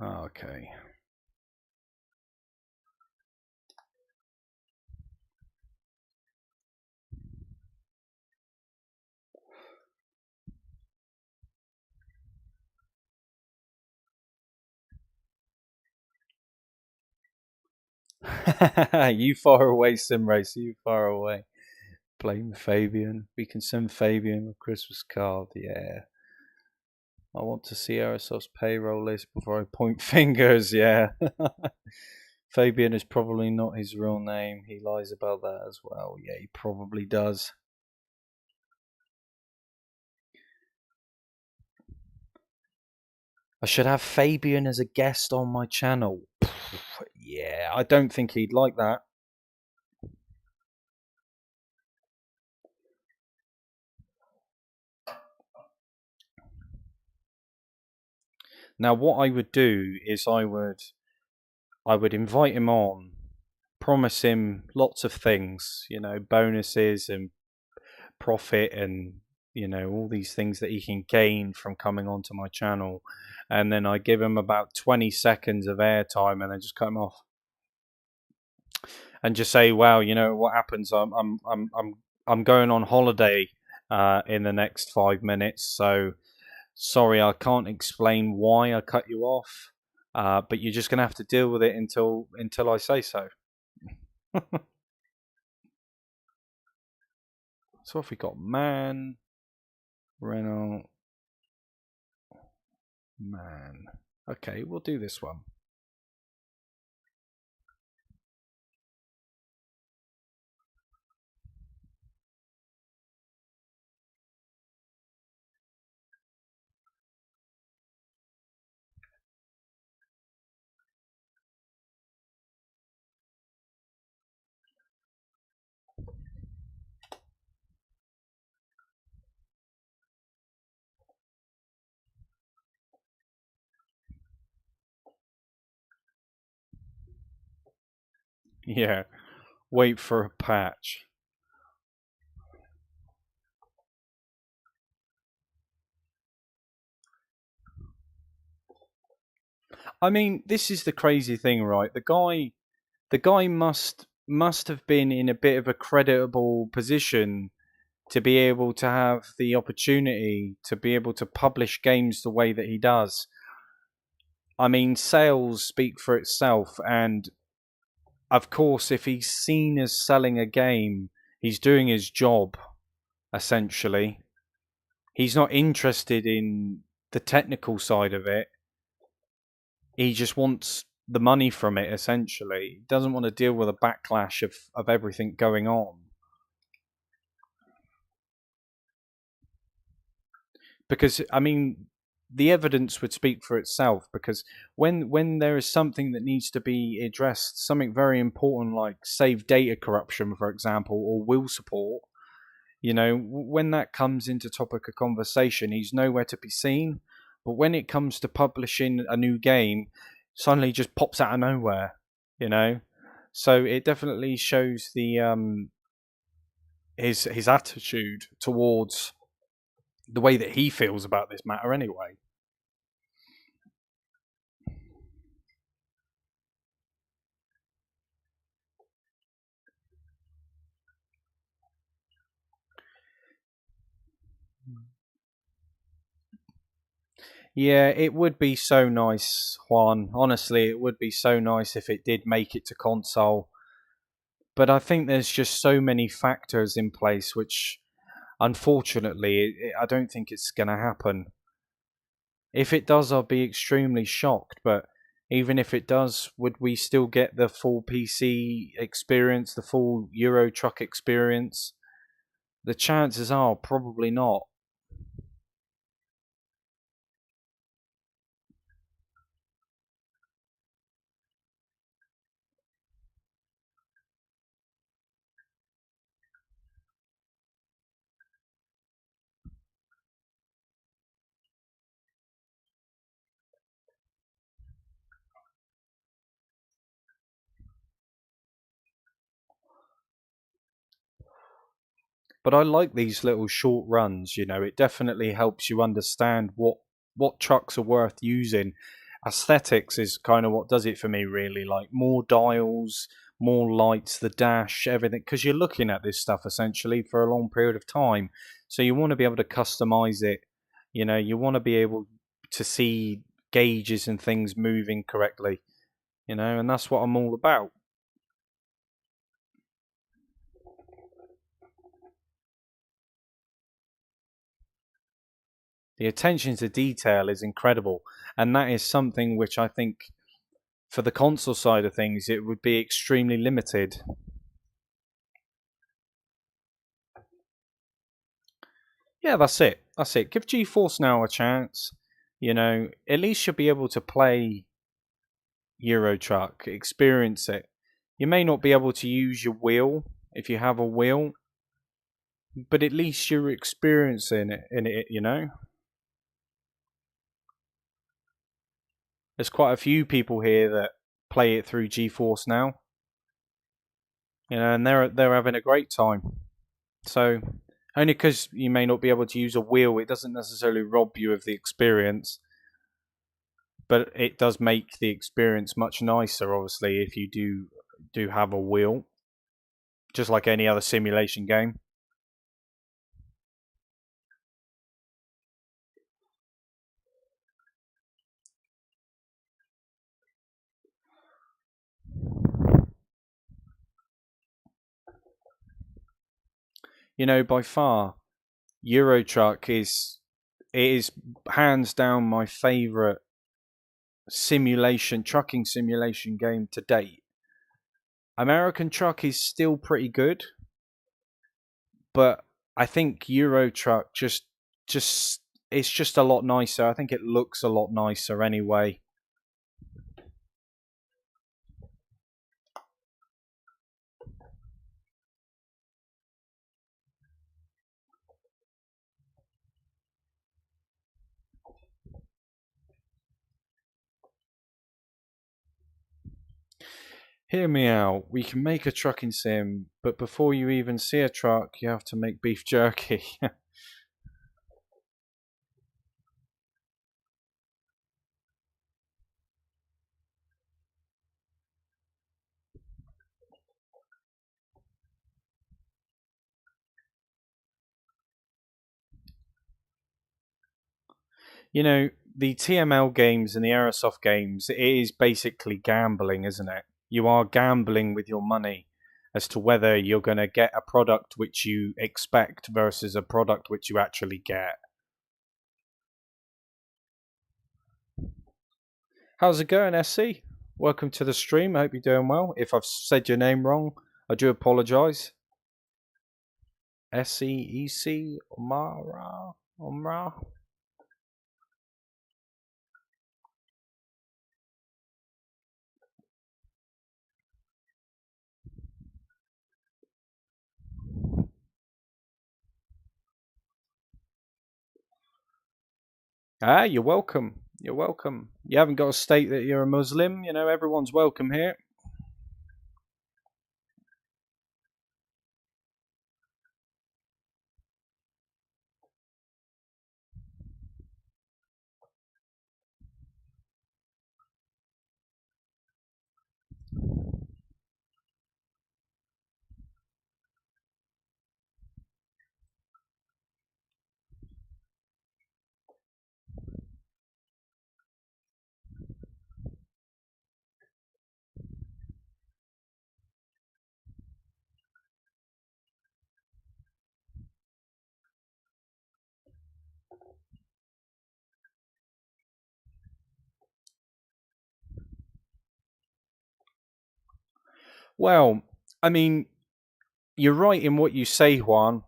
Okay. You far away, Sim Race. You far away. Blame Fabian. We can send Fabian a Christmas card. Yeah. I want to see Aristo's payroll list before I point fingers. Yeah. Fabian is probably not his real name. He lies about that as well. Yeah, he probably does. I should have Fabian as a guest on my channel. Yeah, I don't think he'd like that. Now, what I would do is I would invite him on, promise him lots of things, bonuses and profit and all these things that he can gain from coming onto my channel, and then I give him about 20 seconds of airtime and then just cut him off. and just say, "Wow, you know what happens? I'm going on holiday in the next 5 minutes, so sorry, I can't explain why I cut you off, but you're just gonna have to deal with it until I say so." So if we got man, Renault, man. Okay, we'll do this one. Yeah, wait for a patch. I mean, this is the crazy thing, right? The guy must have been in a bit of a creditable position to be able to have the opportunity to be able to publish games the way that he does. I mean, sales speak for itself, and of course, if he's seen as selling a game, he's doing his job, essentially. He's not interested in the technical side of it. He just wants the money from it, essentially. He doesn't want to deal with a backlash of everything going on. Because, I mean, the evidence would speak for itself, because when there is something that needs to be addressed, something very important like save data corruption, for example, or will support, you know, when that comes into topic of conversation, he's nowhere to be seen. But when it comes to publishing a new game, suddenly he just pops out of nowhere, you know. So it definitely shows the his attitude towards the way that he feels about this matter, anyway. Yeah, it would be so nice, Juan. Honestly, it would be so nice if it did make it to console. But I think there's just so many factors in place which, unfortunately, I don't think it's going to happen. If it does, I'll be extremely shocked. But even if it does, would we still get the full PC experience, the full Euro Truck experience? The chances are probably not. But I like these little short runs. You know, it definitely helps you understand what trucks are worth using. Aesthetics is kind of what does it for me, really. Like more dials, more lights, the dash, everything, because you're looking at this stuff essentially for a long period of time. So you want to be able to customize it. You know, you want to be able to see gauges and things moving correctly. You know, and that's what I'm all about. The attention to detail is incredible, and that is something which I think, for the console side of things, it would be extremely limited. Yeah, that's it. That's it. Give GeForce Now a chance. You know, at least you'll be able to play Euro Truck, experience it. You may not be able to use your wheel if you have a wheel, but at least you're experiencing it in it. You know, there's quite a few people here that play it through GeForce Now. You know, and they're having a great time. So only because you may not be able to use a wheel, it doesn't necessarily rob you of the experience, but it does make the experience much nicer. Obviously, if you do have a wheel. just like any other simulation game. You know, by far, Euro Truck is hands down my favourite trucking simulation game to date. American Truck is still pretty good, but I think Euro Truck just it's just a lot nicer. I think it looks a lot nicer anyway. Hear me out. We can make a trucking sim, but before you even see a truck, you have to make beef jerky. You know, the TML games and the Aerosoft games, it is basically gambling, isn't it? You are gambling with your money as to whether you're going to get a product which you expect versus a product which you actually get. How's it going, SC? Welcome to the stream. I hope you're doing well. If I've said your name wrong, I do apologise. SCEC Omra. Ah, you're welcome. You're welcome. You haven't got to state that you're a Muslim. You know, everyone's welcome here. Well, I mean, you're right in what you say, Juan,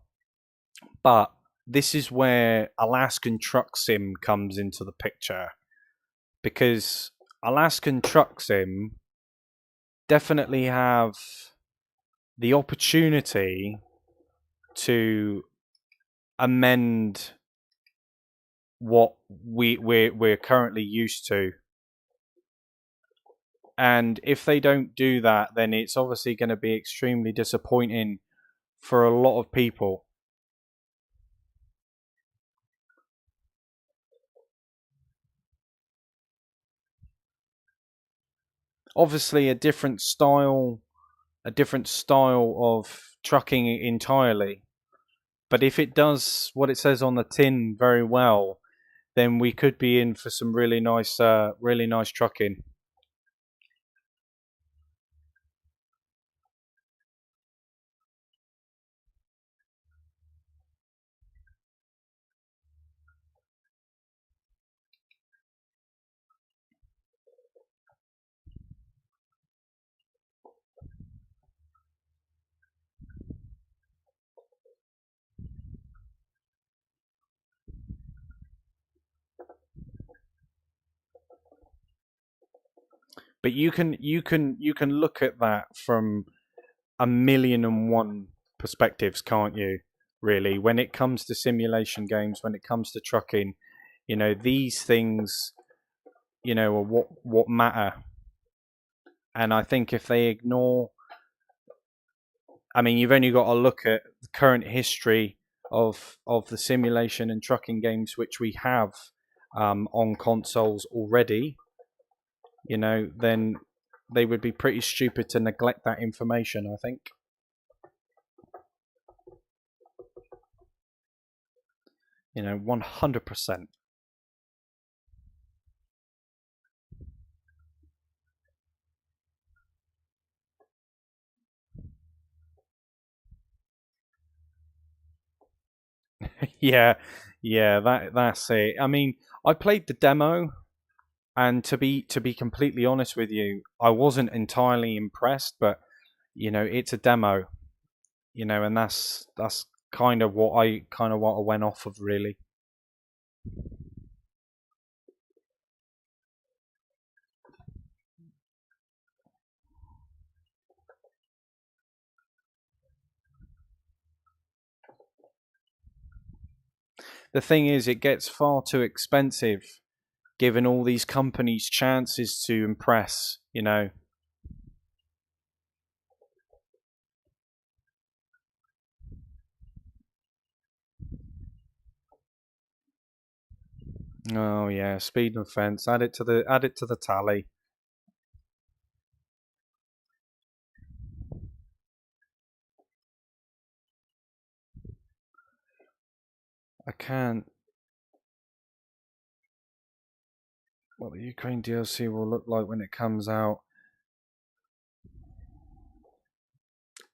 but this is where Alaskan Truck Sim comes into the picture. Because Alaskan Truck Sim definitely have the opportunity to amend what we're currently used to. And if they don't do that, then it's obviously going to be extremely disappointing for a lot of people. Obviously, a different style of trucking entirely. But if it does what it says on the tin very well, then we could be in for some really nice trucking. But you can look at that from a million and one perspectives, can't you? Really, when it comes to simulation games, when it comes to trucking, these things, are what matter. And I think if they ignore, I mean, you've only got to look at the current history of the simulation and trucking games which we have on consoles already. Then they would be pretty stupid to neglect that information, I think. 100%. Yeah, yeah, that's it. I mean, I played the demo, and to be completely honest with you, I wasn't entirely impressed. But it's a demo, and that's kind of what I went off of, really. The thing is, it gets far too expensive, giving all these companies chances to impress. Oh yeah, speed and fence. Add it to the tally. I can't. What the Ukraine DLC will look like when it comes out.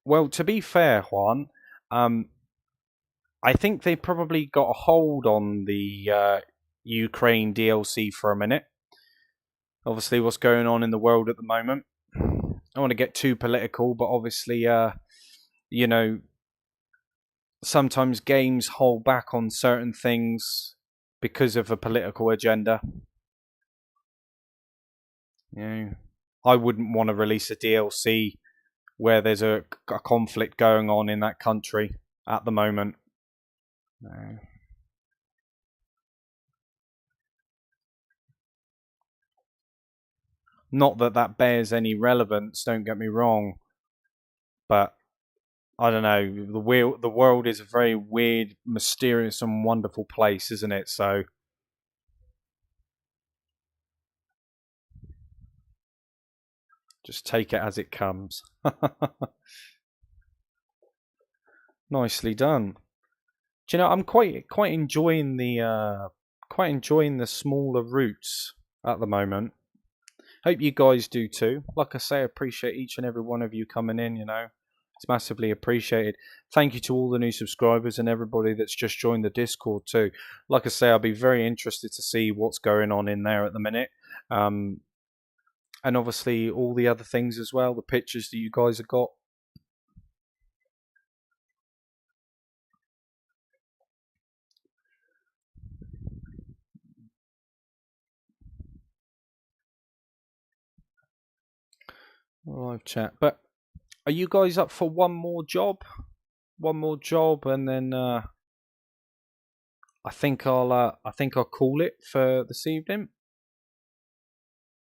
Well, to be fair, Juan, um, I think they probably got a hold on the Ukraine DLC for a minute. Obviously, what's going on in the world at the moment. I don't want to get too political, but obviously, you know, sometimes games hold back on certain things because of a political agenda. You know, I wouldn't want to release a DLC where there's a conflict going on in that country at the moment. No. Not that that bears any relevance, don't get me wrong, but I don't know. The world is a very weird, mysterious, and wonderful place, isn't it? So just take it as it comes. Nicely done. Do you know? I'm quite enjoying the smaller routes at the moment. Hope you guys do too. Like I say, I appreciate each and every one of you coming in. It's massively appreciated. Thank you to all the new subscribers and everybody that's just joined the Discord too. Like I say, I'll be very interested to see what's going on in there at the minute. Um, and obviously all the other things as well, the pictures that you guys have got. Live chat. But are you guys up for one more job? One more job, and then I think I'll call it for this evening.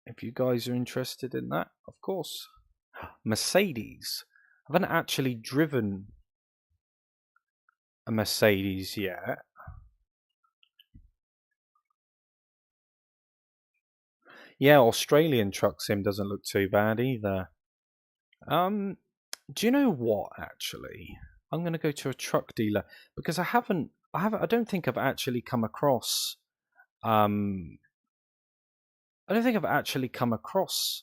If you guys are interested in that, of course. Mercedes. I haven't actually driven a Mercedes yet. Yeah, Australian truck sim doesn't look too bad either. Um, do you know what? Actually, I'm going to go to a truck dealer because I don't think I've actually come across. Um, I don't think I've actually come across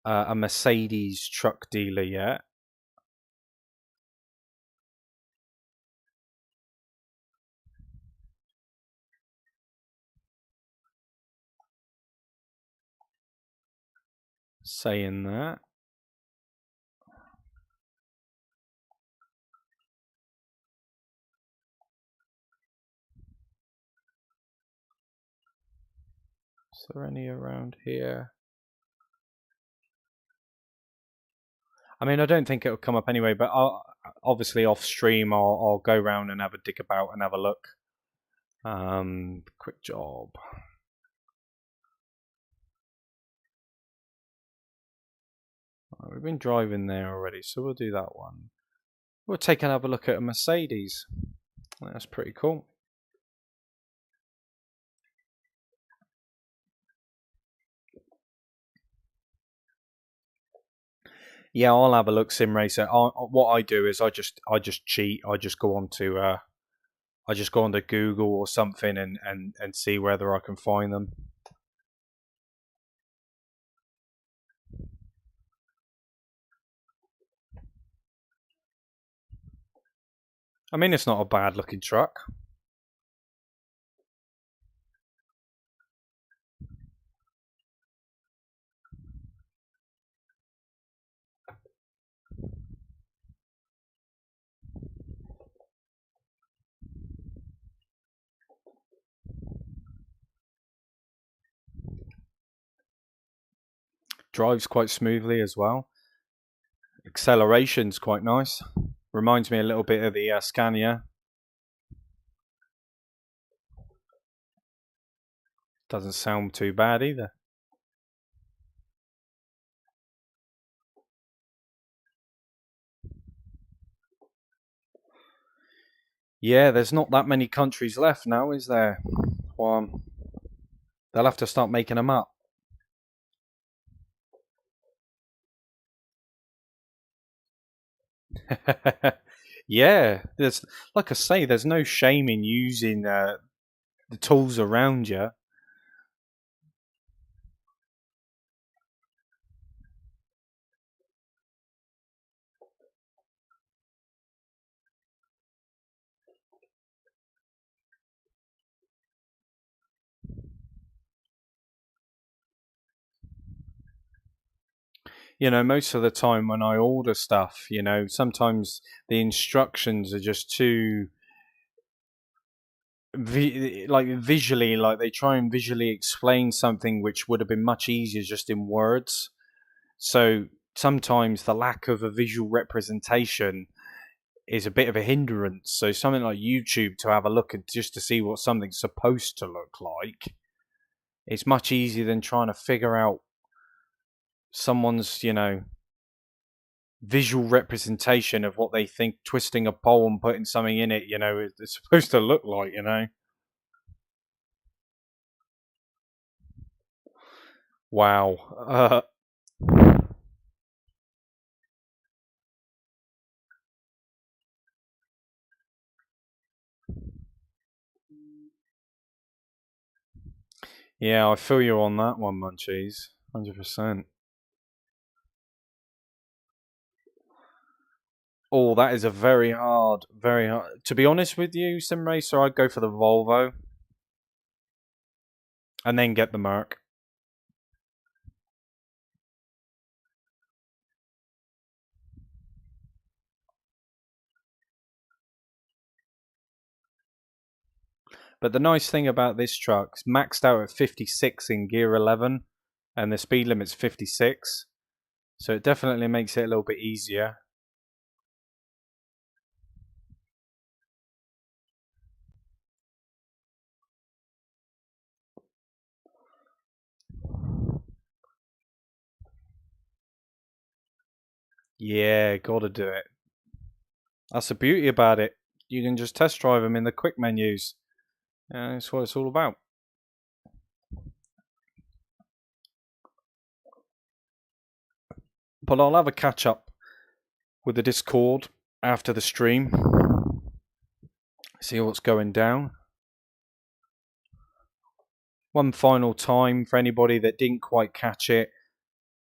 a Mercedes truck dealer yet. Saying that, is there any around here? I mean, I don't think it'll come up anyway, but obviously off stream, I'll go round and have a dig about and have a look. Quick job. We've been driving there already, so we'll do that one. We'll take another look at a Mercedes. That's pretty cool. Yeah, I'll have a look, Sim Racer. What I do is I just cheat. I just go on to I just go onto Google or something and see whether I can find them. I mean, it's not a bad looking truck. Drives quite smoothly as well. Acceleration's quite nice. Reminds me a little bit of the Scania. Doesn't sound too bad either. Yeah, there's not that many countries left now, is there? Well, they'll have to start making them up. Yeah, there's like I say, there's no shame in using the tools around you. Most of the time when I order stuff, sometimes the instructions are just too like visually, like they try and visually explain something which would have been much easier just in words. So sometimes the lack of a visual representation is a bit of a hindrance. So something like YouTube, to have a look at just to see what something's supposed to look like, it's much easier than trying to figure out someone's, visual representation of what they think twisting a pole and putting something in it, is supposed to look like. Wow. Yeah, I feel you on that one, Munchies. 100%. Oh, that is a very hard. To be honest with you, Sim Racer, I'd go for the Volvo and then get the Merc. But the nice thing about this truck is maxed out at 56 in gear 11, and the speed limit's 56. So it definitely makes it a little bit easier. Yeah, gotta do it. That's the beauty about it. You can just test drive them in the quick menus. And that's what it's all about. But I'll have a catch up with the Discord after the stream. See what's going down. One final time for anybody that didn't quite catch it.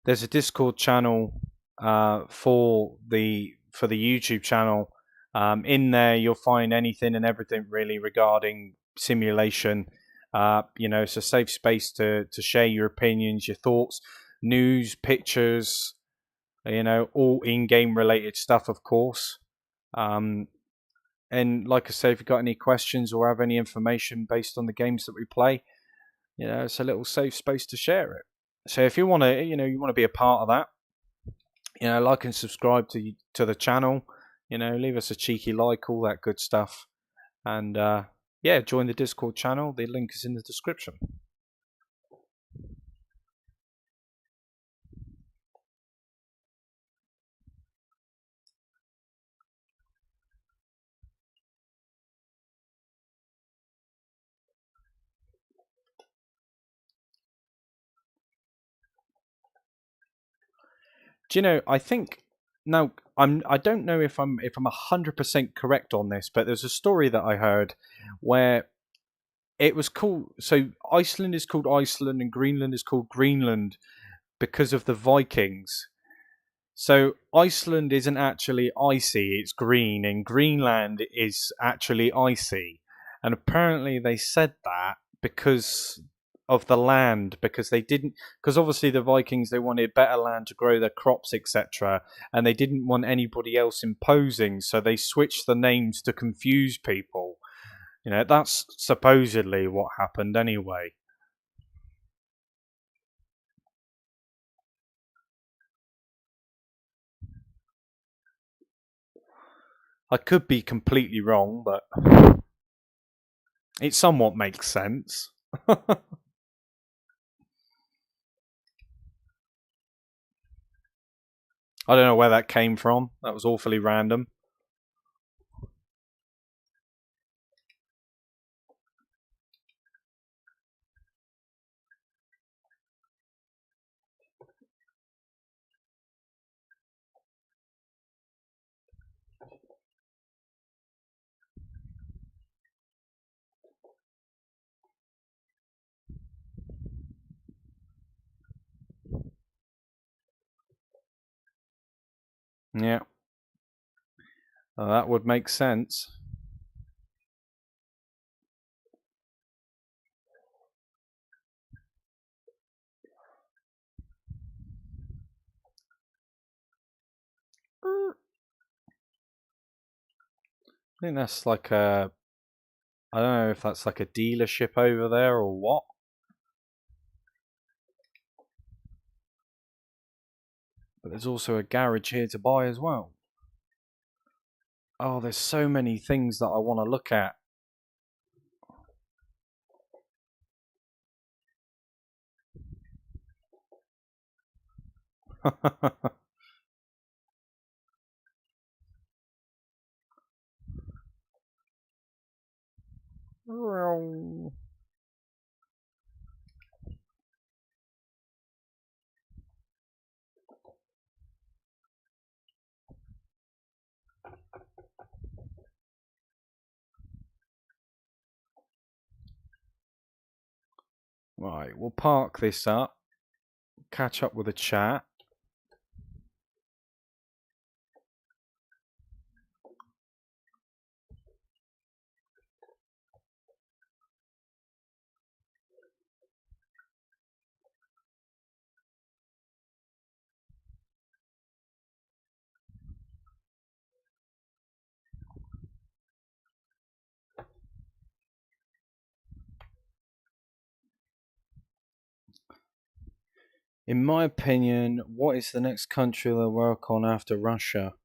There's a Discord channel for the YouTube channel. In there, you'll find anything and everything really regarding simulation. It's a safe space to share your opinions, your thoughts, news, pictures. All in-game related stuff, of course. Um, and like I say, if you've got any questions or have any information based on the games that we play, it's a little safe space to share it. So if you want to, you want to be a part of that, like and subscribe to the channel. Leave us a cheeky like, all that good stuff, and yeah, join the Discord channel. The link is in the description. Do you know? I think Now, I don't know if I'm 100% correct on this, but there's a story that I heard where it was called, so Iceland is called Iceland and Greenland is called Greenland because of the Vikings. So Iceland isn't actually icy, it's green, and Greenland is actually icy. And apparently they said that because of the land, because they didn't, because obviously the Vikings, they wanted better land to grow their crops, etc., and they didn't want anybody else imposing, so they switched the names to confuse people. That's supposedly what happened anyway. I could be completely wrong, but it somewhat makes sense. I don't know where that came from. That was awfully random. Yeah, that would make sense. I think that's like a. I don't know if that's like a dealership over there or what. But there's also a garage here to buy as well. Oh, there's so many things that I want to look at. Right, we'll park this up, catch up with the chat. In my opinion, what is the next country they'll work on after Russia?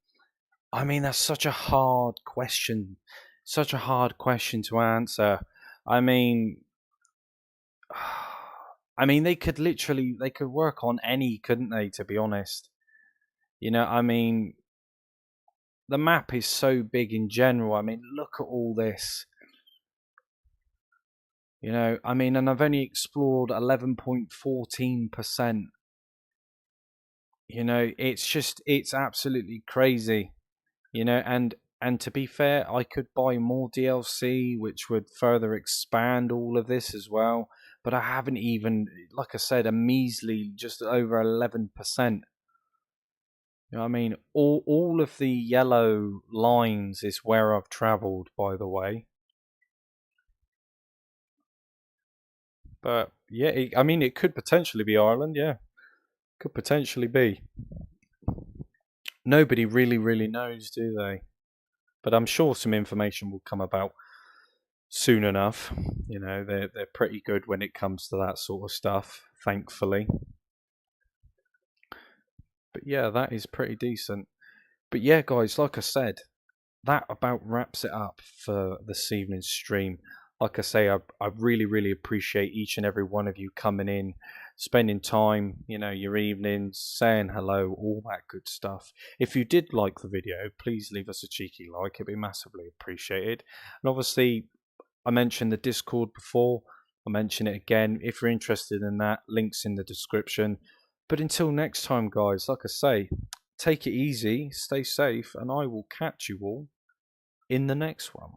I mean, that's such a hard question. Such a hard question to answer. I mean, they could work on any, couldn't they, to be honest? I mean, the map is so big in general. I mean, look at all this. I mean, and I've only explored 11.14%. It's absolutely crazy. And to be fair, I could buy more DLC, which would further expand all of this as well. But I haven't even, like I said, a measly just over 11%. I mean, all of the yellow lines is where I've travelled, by the way. But yeah, I mean, it could potentially be Ireland. Yeah, could potentially be. Nobody really, really knows, do they? But I'm sure some information will come about soon enough. They're pretty good when it comes to that sort of stuff, thankfully. But yeah, that is pretty decent. But yeah, guys, like I said, that about wraps it up for this evening's stream. Like I say, I really, really appreciate each and every one of you coming in, spending time, your evenings, saying hello, all that good stuff. If you did like the video, please leave us a cheeky like. It'd be massively appreciated. And obviously, I mentioned the Discord before. I'll mention it again. If you're interested in that, links in the description. But until next time, guys, like I say, Take it easy, stay safe, and I will catch you all in the next one.